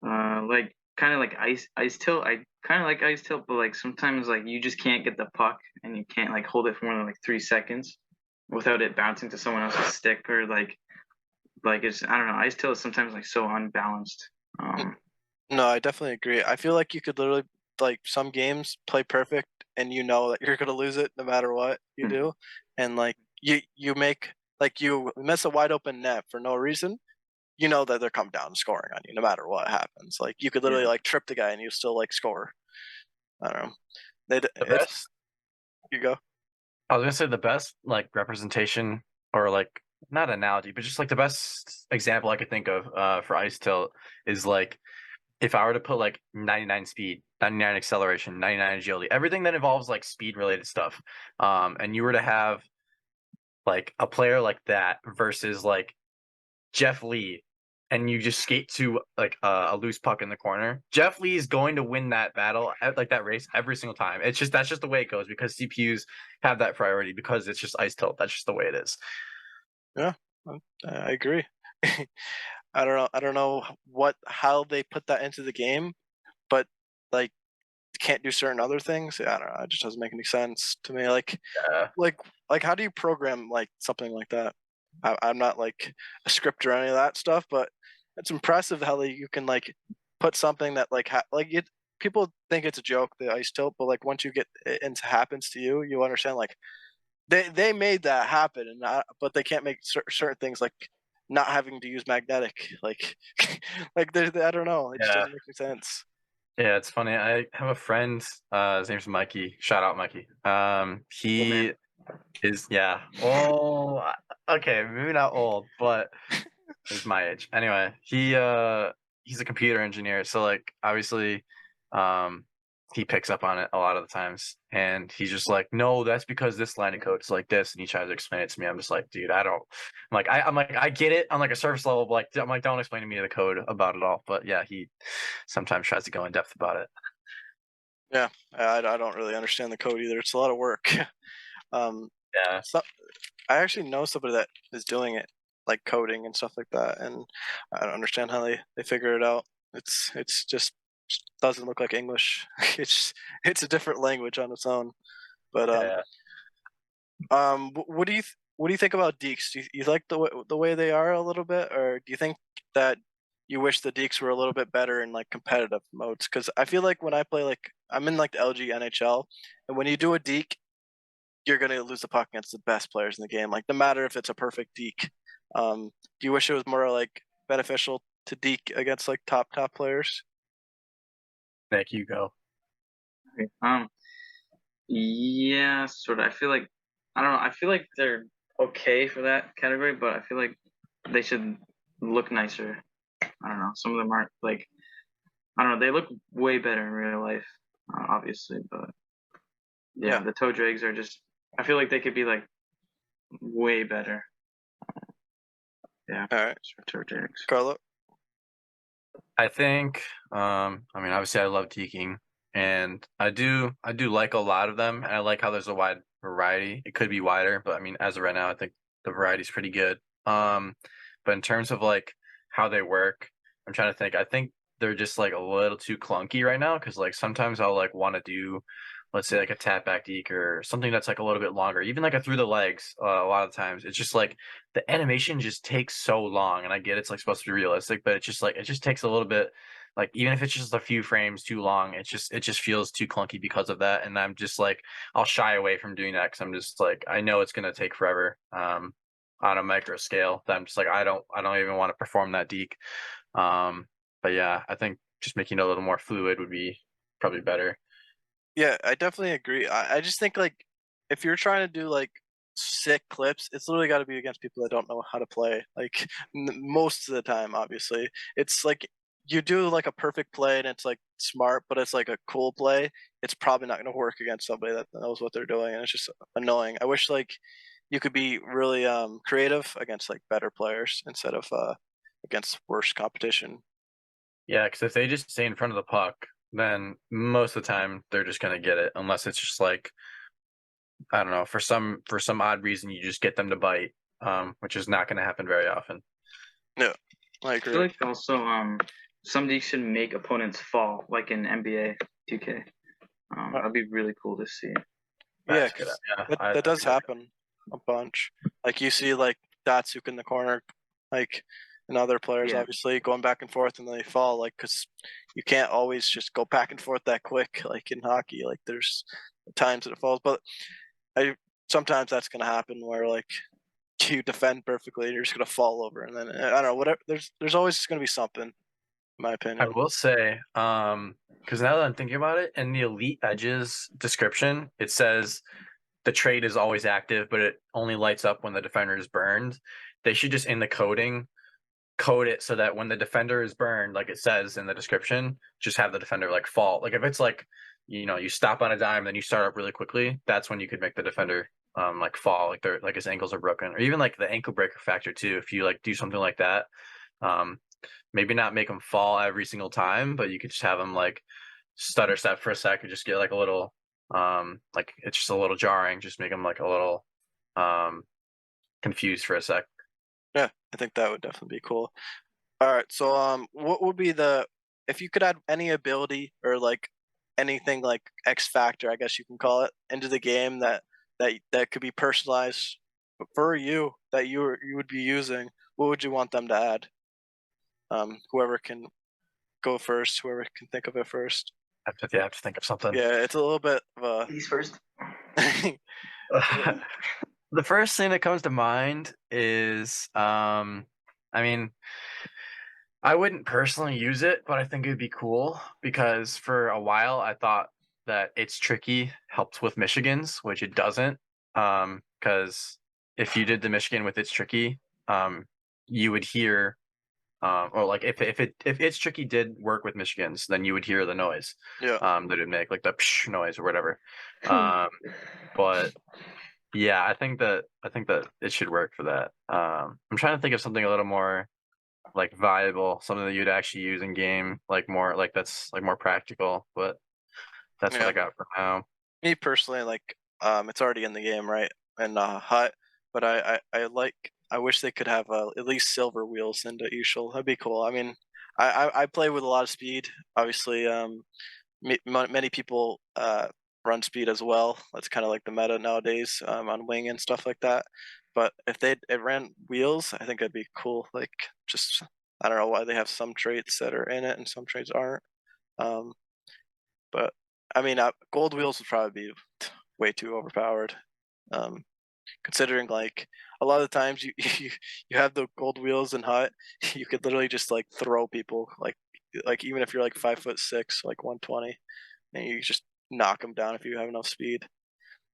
Like kind of like ice tilt. I kind of like ice tilt, but like sometimes like you just can't get the puck and you can't like hold it for more than like 3 seconds without it bouncing to someone else's stick, or like it's, I don't know. Ice tilt is sometimes like so unbalanced.
No, I definitely agree. I feel like you could literally like some games play perfect and you know that you're gonna lose it no matter what you
Hmm.
do. And like you make like you miss a wide open net for no reason, you know that they're coming down and scoring on you no matter what happens. Like you could literally
Yeah.
like trip the guy and you still like score. I don't know.
The
It's
best,
you go.
I was gonna say the best like representation or like not analogy, but just like the best example I could think of for ice tilt is like if I were to put like 99 speed, 99 acceleration, 99 agility, everything that involves like speed related stuff, and you were to have like a player like that versus like Jeff Lee, and you just skate to like a loose puck in the corner, Jeff Lee is going to win that battle, like that race every single time. It's just that's just the way it goes because CPUs have that priority because it's just ice tilt. That's just the way it is.
Yeah, I agree. I don't know how they put that into the game, but like can't do certain other things. I don't know. It just doesn't make any sense to me.
Yeah.
Like like how do you program like something like that? I'm not like a script or any of that stuff, but it's impressive how you can like put something that like like it. People think it's a joke, the ice tilt, but like once you get it into happens to you, you understand like they made that happen, and but they can't make certain things like not having to use magnetic, like like I don't know, it just
Yeah.
doesn't make any sense.
Yeah, it's funny. I have a friend, his name's Mikey. Shout out Mikey.
Cool, man.
He is, yeah. Well, Okay, maybe not old, but he's my age. Anyway, he's a computer engineer, so like obviously, um, he picks up on it a lot of the times, and he's just like, no, that's because this line of code is like this, and he tries to explain it to me. I'm just like, dude, I don't. I'm like, I get it on like a surface level, but like, I'm like, don't explain to me the code about it all. But yeah, he sometimes tries to go in depth about it.
Yeah, I don't really understand the code either. It's a lot of work.
Yeah,
So I actually know somebody that is doing it, like coding and stuff like that, and I don't understand how they figure it out. It's just doesn't look like English. It's a different language on its own. But
yeah.
what do what do you think about dekes? Do you like the way they are a little bit, or do you think that you wish the dekes were a little bit better in like competitive modes? Because I feel like when I play, like I'm in like the LG NHL, and when you do a deke, you're gonna lose the puck against the best players in the game. Like no matter if it's a perfect deke. Do you wish it was more like beneficial to deke against like top players?
Nick, you go.
Okay. Yeah, sort of. I feel like I don't know. I feel like they're okay for that category, but I feel like they should look nicer. I don't know. Some of them aren't like I don't know. They look way better in real life, obviously, but yeah,
Yeah.
the toe drags are just. I feel like they could be like way better. Yeah,
All right,
toe drags.
Carlo.
I think, I mean, obviously, I love teaking, and I do like a lot of them, and I like how there's a wide variety. It could be wider, but I mean, as of right now, I think the variety's pretty good. But in terms of like how they work, I'm trying to think. I think they're just like a little too clunky right now because like sometimes I'll like want to do, let's say like a tap back deke or something that's like a little bit longer, even like a through the legs. A lot of times, it's just like the animation just takes so long, and I get it's like supposed to be realistic, but it's just like it just takes a little bit, like even if it's just a few frames too long, it just feels too clunky because of that, and I'm just like I'll shy away from doing that because I'm just like I know it's gonna take forever on a micro scale, that I'm just like I don't even want to perform that deke. But yeah, I think just making it a little more fluid would be probably better.
Yeah, I definitely agree. I just think like if you're trying to do like sick clips, it's literally got to be against people that don't know how to play. Like most of the time, obviously, it's like you do like a perfect play and it's like smart, but it's like a cool play. It's probably not going to work against somebody that knows what they're doing, and it's just annoying. I wish like you could be really creative against like better players instead of against worse competition.
Yeah, because if they just stay in front of the puck, then most of the time they're just gonna get it, unless it's just like I don't know, for some odd reason you just get them to bite, which is not gonna happen very often.
Yeah, I
I feel
agree.
like also somebody should make opponents fall, like in NBA 2K. That'd be really cool to see.
Yeah,
That's good.
because
Yeah,
that
I
does
think that's
happen a bunch. Like you see, like Datsuk in the corner, like and other players
Yeah.
obviously going back and forth, and they fall. Like because you can't always just go back and forth that quick, like in hockey. Like there's times that it falls, but I sometimes that's gonna happen where like you defend perfectly, and you're just gonna fall over, and then I don't know. Whatever. There's always gonna be something, in my
I
opinion.
will say, because now that I'm thinking about it, in the Elite Edges description, it says the trait is always active, but it only lights up when the defender is burned. They should just in the coding code it so that when the defender is burned, like it says in the description, just have the defender like fall. Like if it's like, you stop on a dime, then you start up really quickly, that's when you could make the defender like fall, like they're like his ankles are broken, or even like the ankle breaker factor too. If you like do something like that, um, maybe not make them fall every single time, but you could just have them like stutter step for a sec, or just get like a little, like it's just a little jarring, just make them like a little um confused for a sec.
Yeah, I think that would definitely be cool. All right, so what would be the if you could add any ability or like anything like X factor, I guess you can call it, into the game that could be personalized for you that you would be using? What would you want them to add? Whoever can go first, whoever can think of it first.
I have to think of something.
Yeah, it's a little bit of
He's first.
a
The first thing that comes to mind is, I mean, I wouldn't personally use it, but I think it'd be cool because for a while I thought that it's tricky helped with Michigan's, which it doesn't. Because if you did the Michigan with It's Tricky, you would hear, or like if It's Tricky did work with Michigan's, then you would hear the noise,
Yeah.
that it'd make, like the psh noise or whatever. But yeah, I think that it should work for that. I'm trying to think of something a little more like viable, something that you'd actually use in game, like more like that's like more practical. But that's what
Yeah.
I got for now.
Me personally, like, it's already in the game, right? And hut, but I wish they could have at least silver wheels into eashl. That'd be cool. I mean, I play with a lot of speed. Obviously, many people run speed as well. That's kind of like the meta nowadays, on wing and stuff like that. But if it ran wheels, I think that'd be cool. Like, just I don't know why they have some traits that are in it and some traits aren't. Um, but I mean, gold wheels would probably be way too overpowered. Um, Considering like a lot of the times you have the gold wheels in hut, you could literally just like throw people like even if you're like 5'6", like 120, and you just knock them down if you have enough speed.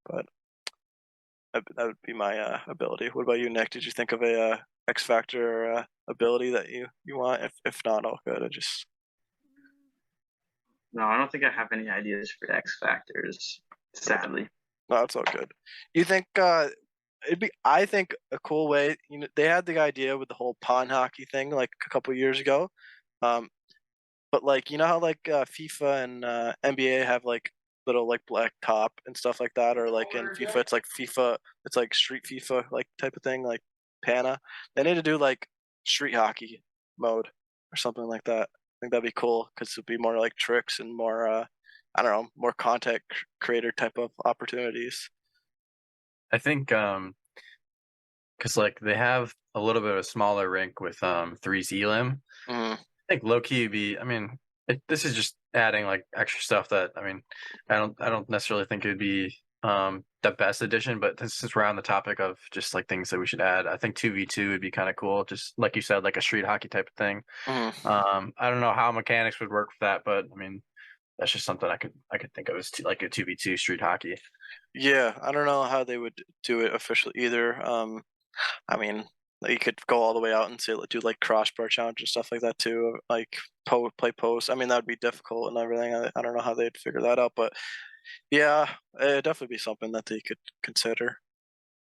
But that would be my ability. What about you, Nick? Did you think of a X factor or ability that you want? If not, all good. I just
No, I don't think I have any ideas for X factors. Sadly.
no, it's all good. You think it'd be? I think a cool way. You know, they had the idea with the whole pond hockey thing like a couple years ago. Um, but like you know how like FIFA and NBA have like little like black top and stuff like that, or like in FIFA it's like street FIFA like type of thing, like Pana. They need to do like street hockey mode or something like that. I think that'd be cool because it'd be more like tricks and more I don't know, more content creator type of opportunities.
I think because like they have a little bit of a smaller rink with 3's elim.
Mm,
I think low key would be. I mean, this is just adding like extra stuff that I mean, I don't necessarily think it would be the best addition. But since we're on the topic of just like things that we should add, I think 2v2 would be kind of cool. Just like you said, like a street hockey type of thing.
mm.
I don't know how mechanics would work for that, but I mean, that's just something I could think of as like a 2v2 street hockey.
Yeah, I don't know how they would do it officially either. I mean, you could go all the way out and say do like crossbar challenge and stuff like that too. Like play post. I mean, that would be difficult and everything. I don't know how they'd figure that out, but yeah, it'd definitely be something that they could consider.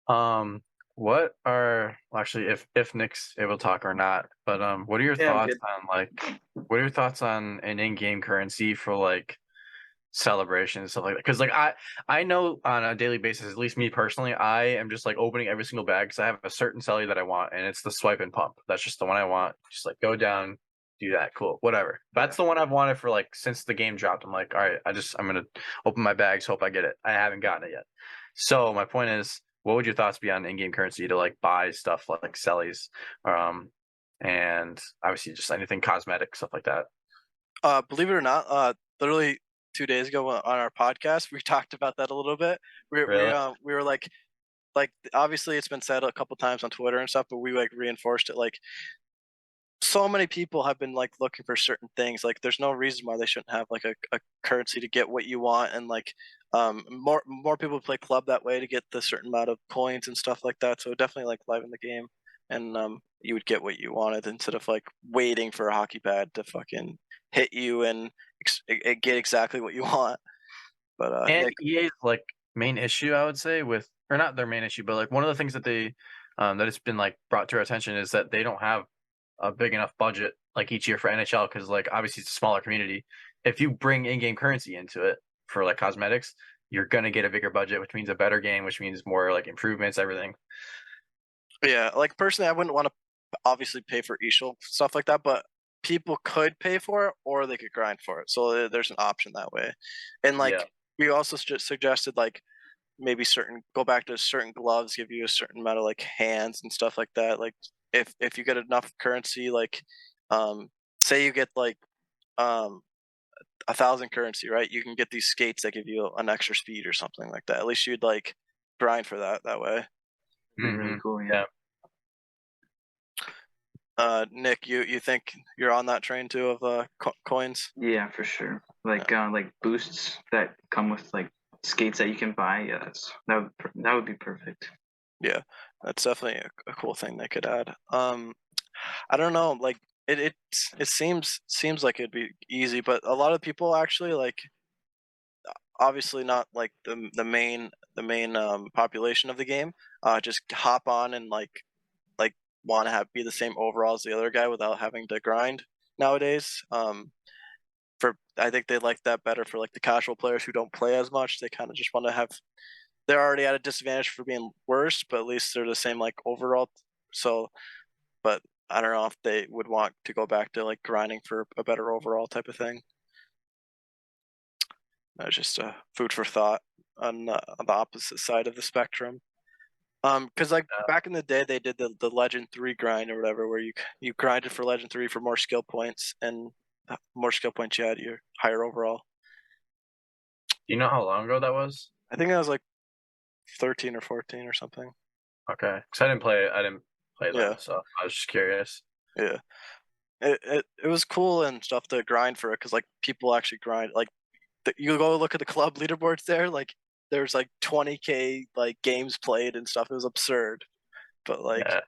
Um, what are well, actually if Nick's able to talk or not, but what are your
Yeah, I'm
thoughts
good.
on like what are your thoughts on an in-game currency for like celebrations and stuff like that? Because like I know on a daily basis, at least me personally, I am just like opening every single bag because I have a certain celly that I want, and it's the swipe and pump. That's just the one I want. Just like go down, do that, cool, whatever. That's the one I've wanted for like since the game dropped. I'm like, all right, I'm gonna open my bags, hope I get it. I haven't gotten it yet. So my point is, what would your thoughts be on in-game currency to like buy stuff like cellies, and obviously just anything cosmetic stuff like that?
Believe it or not, literally 2 days ago on our podcast, we talked about that a little bit.
Really?
We were like obviously it's been said a couple times on Twitter and stuff, but we like reinforced it like so many people have been like looking for certain things. Like there's no reason why they shouldn't have like a currency to get what you want, and like more people play club that way to get the certain amount of coins and stuff like that. So definitely like liven the game, and you would get what you wanted instead of like waiting for a hockey pad to fucking hit you and get exactly what you want. But
And
Nick,
EA's like main issue, I would say, with or not their main issue, but like one of the things that they that it's been like brought to our attention is that they don't have a big enough budget like each year for NHL because like obviously it's a smaller community. If you bring in-game currency into it for like cosmetics, you're gonna get a bigger budget, which means a better game, which means more like improvements, everything.
yeah, like personally, I wouldn't want to obviously pay for eashl stuff like that, but people could pay for it or they could grind for it. So there's an option that way. And
Yeah.
like we also suggested like maybe certain go back to certain gloves give you a certain amount of like hands and stuff like that. Like if you get enough currency, like say you get like um 1,000 currency, right? You can get these skates that give you an extra speed or something like that. At least you'd like grind for that way.
It'd be really cool.
Yeah.
Nick, you think you're on that train too of coins?
Yeah, for sure. Like boosts that come with like skates that you can buy. Yeah, that would be perfect.
Yeah, that's definitely a cool thing they could add. I don't know, like it seems like it'd be easy, but a lot of people actually like obviously not like the main population of the game just hop on and like want to have be the same overall as the other guy without having to grind nowadays. For I think they like that better for like the casual players who don't play as much. They kind of just want to have they're already at a disadvantage for being worse, but at least they're the same like overall. So, but I don't know if they would want to go back to like grinding for a better overall type of thing. That's just food for thought on the opposite side of the spectrum. Because like back in the day, they did the Legend 3 grind or whatever, where you grinded for Legend 3 for more skill points, and more skill points you had, your higher overall.
You know how long ago that was?
I think that was like 13 or 14 or something.
Okay, because I didn't play
Yeah,
then, so I was just curious.
yeah. It was cool and stuff to grind for it because like people actually grind like you go look at the club leaderboards there, like there's like 20K like games played and stuff. It was absurd, but
Yeah,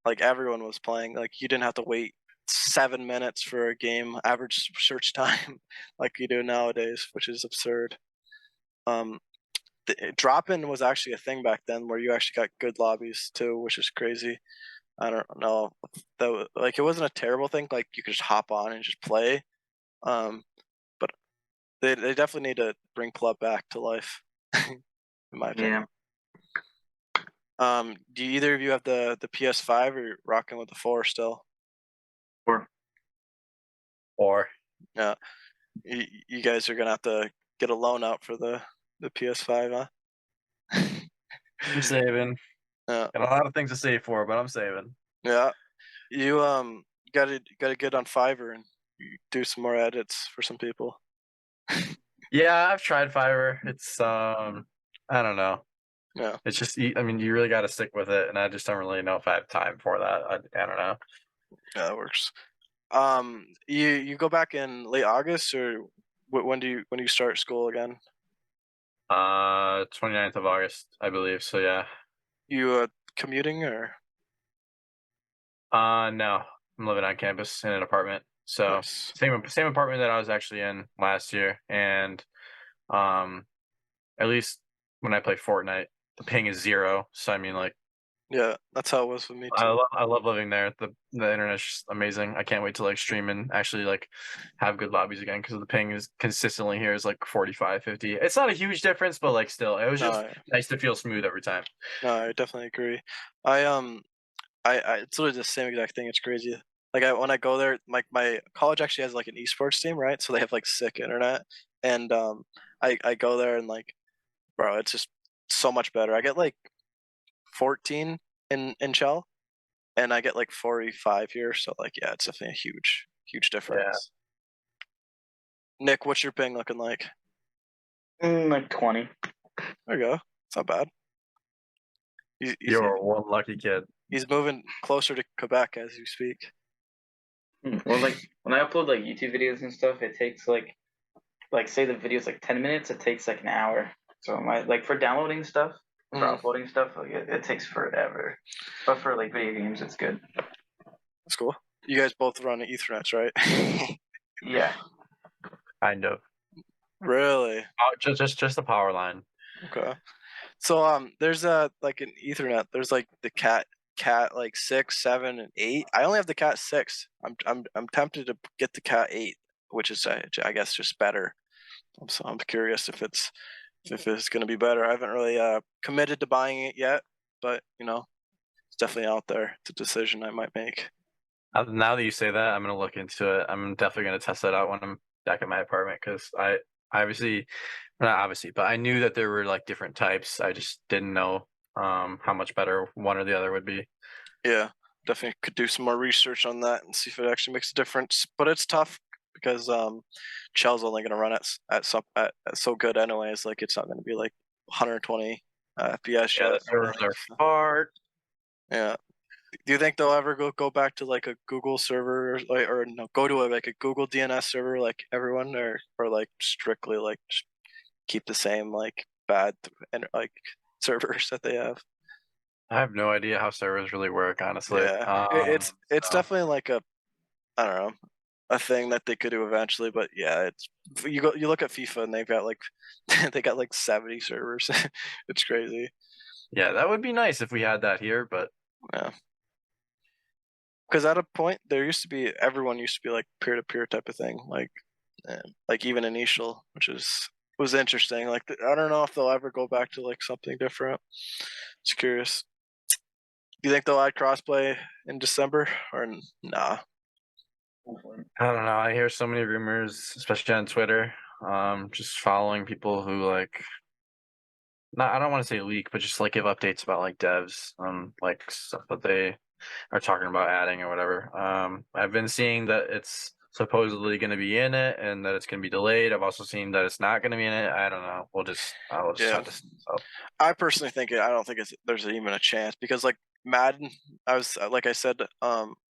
like everyone was playing. Like you didn't have to wait 7 minutes for a game average search time like you do nowadays, which is absurd. Um, drop in was actually a thing back then where you actually got good lobbies too, which is crazy. I don't know. Though, like it wasn't a terrible thing. Like you could just hop on and just play. Um, but they definitely need to bring club back to life, in my
Yeah.
opinion. Do either of you have the PS5 or you're rocking with the 4 still?
Or
or
Yeah, you guys are gonna have to get a loan out for the PS5, huh?
I'm saving.
Yeah,
Got a lot of things to save for, but I'm saving.
yeah. You got to get on Fiverr and do some more edits for some people.
Yeah, I've tried Fiverr. It's I don't know.
Yeah,
It's just I mean, you really got to stick with it, and I just don't really know if I have time for that. I don't know.
yeah, that works. You go back in late August or when do you start school again?
29th of August, I believe. So yeah.
You commuting or
No, I'm living on campus in an apartment. So
nice?
same apartment that I was actually in last year, and um, at least when I play Fortnite, the ping is 0. So I mean, like,
Yeah, that's how it was with me
I
too.
love I love living there. The internet's just amazing. I can't wait to like stream and actually like have good lobbies again because the ping is consistently here is like 45, 50. It's not a huge difference, but like still, it was
No,
just nice to feel smooth every time.
no, I definitely agree. I it's literally the same exact thing. It's crazy. Like when I go there, like my college actually has like an esports team, right? So they have like sick internet, and I go there and like, bro, it's just so much better. I get like 14 in Chel, and I get like 45 here. So like, yeah, it's definitely a huge
Yeah,
difference. Nick, what's your ping looking like?
like 20.
There you go. It's not bad.
you're one lucky kid.
He's moving closer to Quebec as you speak.
Well, like when I upload like YouTube videos and stuff, it takes like say the video's like 10 minutes, it takes like an hour. So my like for downloading stuff, for
Mm,
uploading stuff, like it takes forever. But for like video games, it's good.
that's cool. You guys both run Ethernets, right?
Yeah.
Kind of.
Really?
Just the power line.
Okay. So there's a like an Ethernet. There's like the cat like 6, 7, and 8. I only have the cat 6. I'm tempted to get the cat 8, which is I guess just better. So I'm curious if it's gonna be better. I haven't really committed to buying it yet, but it's definitely out there. It's a decision I might make.
Now that you say that, I'm gonna look into it. I'm definitely gonna test that out when I'm back at my apartment because I obviously, not obviously, but I knew that there were like different types. I just didn't know how much better one or the other would be.
Yeah, definitely could do some more research on that and see if it actually makes a difference. But it's tough because Chel's only going to run at so good anyways. Like it's not going to be like 120 FPS
Yeah,
yet
the
or
servers
anything.
are
So,
hard.
yeah. Do you think they'll ever go back to like a Google server or no, go to like a Google DNS server like everyone or like strictly like just keep the same like bad and like servers that they have?
I have no idea how servers really work, honestly.
Yeah, it's
So,
definitely like a, I don't know, a thing that they could do eventually. But yeah, it's you look at FIFA and they've got like they got like 70 servers. It's crazy.
yeah, that would be nice if we had that here, but
Yeah. Because at a point there used to be everyone used to be like peer to peer type of thing, like even an eashl, which was interesting. Like I don't know if they'll ever go back to like something different. Just curious. Do you think they'll add crossplay in December or nah?
I don't know. I hear so many rumors, especially on Twitter. Just following people who like, not I don't want to say leak, but just like give updates about like devs on like stuff that they are talking about adding or whatever. I've been seeing that it's supposedly going to be in it and that it's going to be delayed. I've also seen that it's not going to be in it. I don't know. I'll just
Yeah,
have to see. So.
I personally think I don't think there's even a chance because like Madden, I was like I said,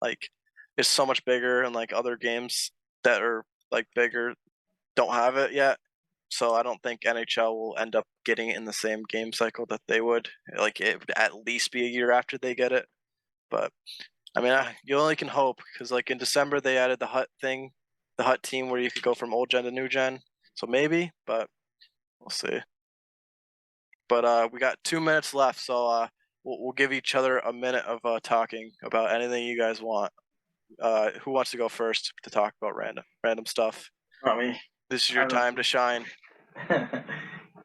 like it's so much bigger and like other games that are like bigger don't have it yet. So I don't think NHL will end up getting it in the same game cycle that they would. Like it would at least be a year after they get it. But I mean, you only can hope because like in December they added the hut thing, the hut team where you could go from old gen to new gen. So maybe, but we'll see. But we got 2 minutes left, so we'll give each other a minute of talking about anything you guys want. Who wants to go first to talk about random stuff?
Not me.
This is your time to shine.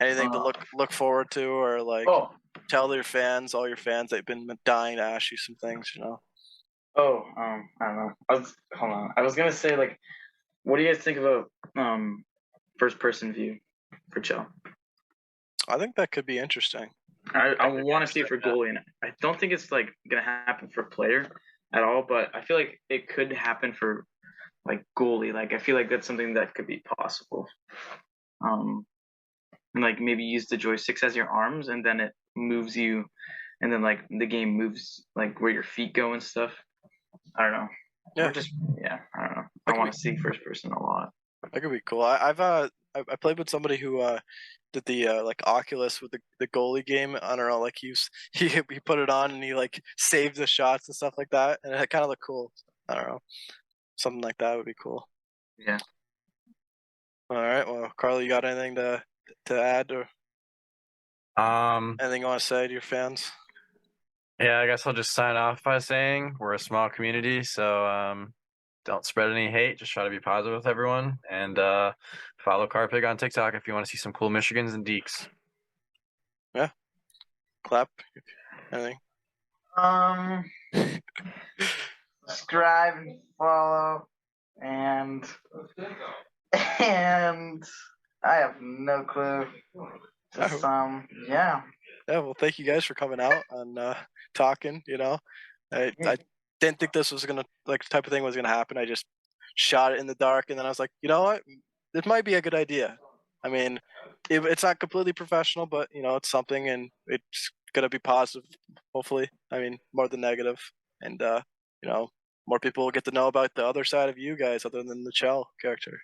Anything to look forward to, or like tell your fans, all your fans, they've been dying to ask you some things.
I don't know. Hold on. I was gonna say like, what do you guys think about first person view for Chel?
I think that could be interesting.
I want to see it for goalie, and I don't think it's like gonna happen for player at all. But I feel like it could happen for like goalie. Like I feel like that's something that could be possible. And like maybe use the joysticks as your arms, and then it moves you, and then like the game moves like where your feet go and stuff. I don't know.
Yeah.
Or just I don't know. I want to see first person a lot.
That could be cool. I played with somebody who did the like Oculus with the goalie game. I don't know, like he put it on and he like saved the shots and stuff like that, and it kind of looked cool. I don't know, something like that would be cool.
Yeah.
All right, well, Carly, you got anything to add or anything you want to say to your fans?
Yeah, I guess I'll just sign off by saying we're a small community, so don't spread any hate. Just try to be positive with everyone, and follow CarPigx on TikTok if you want to see some cool Michigans and dekes.
Yeah, clap. Anything?
Subscribe and follow, and I have no clue. Just yeah.
Yeah, well, thank you guys for coming out and talking. I didn't think this was gonna like type of thing was gonna happen. I just shot it in the dark, and then I was like, you know what, this might be a good idea. I mean, it's not completely professional, but it's something, and it's gonna be positive. Hopefully, I mean, more than negative, and more people will get to know about the other side of you guys, other than the Chel character.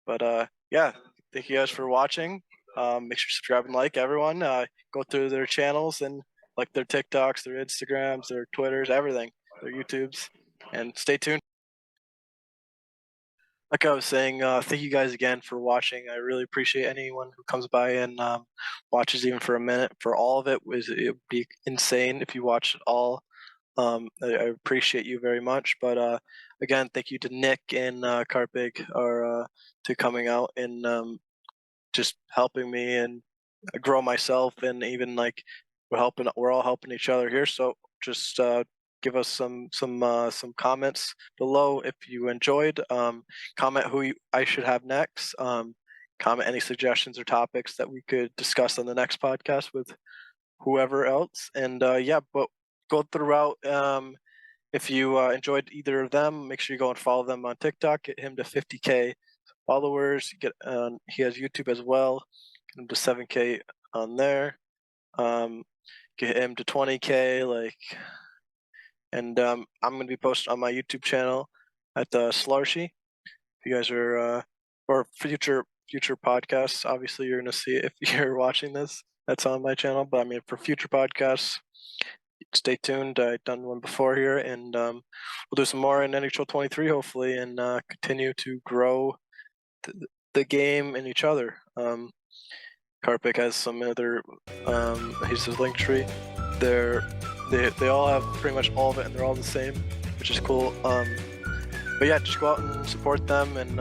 But yeah, thank you guys for watching. Make sure to subscribe and like everyone. Go through their channels and like their TikToks, their Instagrams, their Twitters, everything, their YouTubes, and stay tuned. Like I was saying, thank you guys again for watching. I really appreciate anyone who comes by and watches even for a minute. For all of it would be insane if you watched it all. I appreciate you very much. But again, thank you to Nick and CarPigx to coming out and just helping me and grow myself, and even like we're all helping each other here. So just give us some comments below if you enjoyed. Comment who I should have next. Comment any suggestions or topics that we could discuss on the next podcast with whoever else. And yeah, but go throughout. If you enjoyed either of them, make sure you go and follow them on TikTok. Get him to 50K followers. He has YouTube as well. Get him to 7K on there. Get him to 20K. And I'm gonna be posting on my YouTube channel at Shlarchey. If you guys are or future podcasts, obviously you're gonna see it if you're watching this. that's on my channel. But I mean, for future podcasts, stay tuned. I've done one before here, and we'll do some more in NHL 23 hopefully, and continue to grow the game and each other. CarPigx has some other. Here's his link tree. They all have pretty much all of it, and they're all the same, which is cool. But yeah, just go out and support them and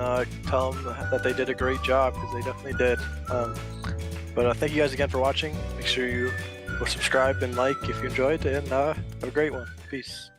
tell them that they did a great job, because they definitely did. But thank you guys again for watching. Make sure you go subscribe and like if you enjoyed, and have a great one. Peace.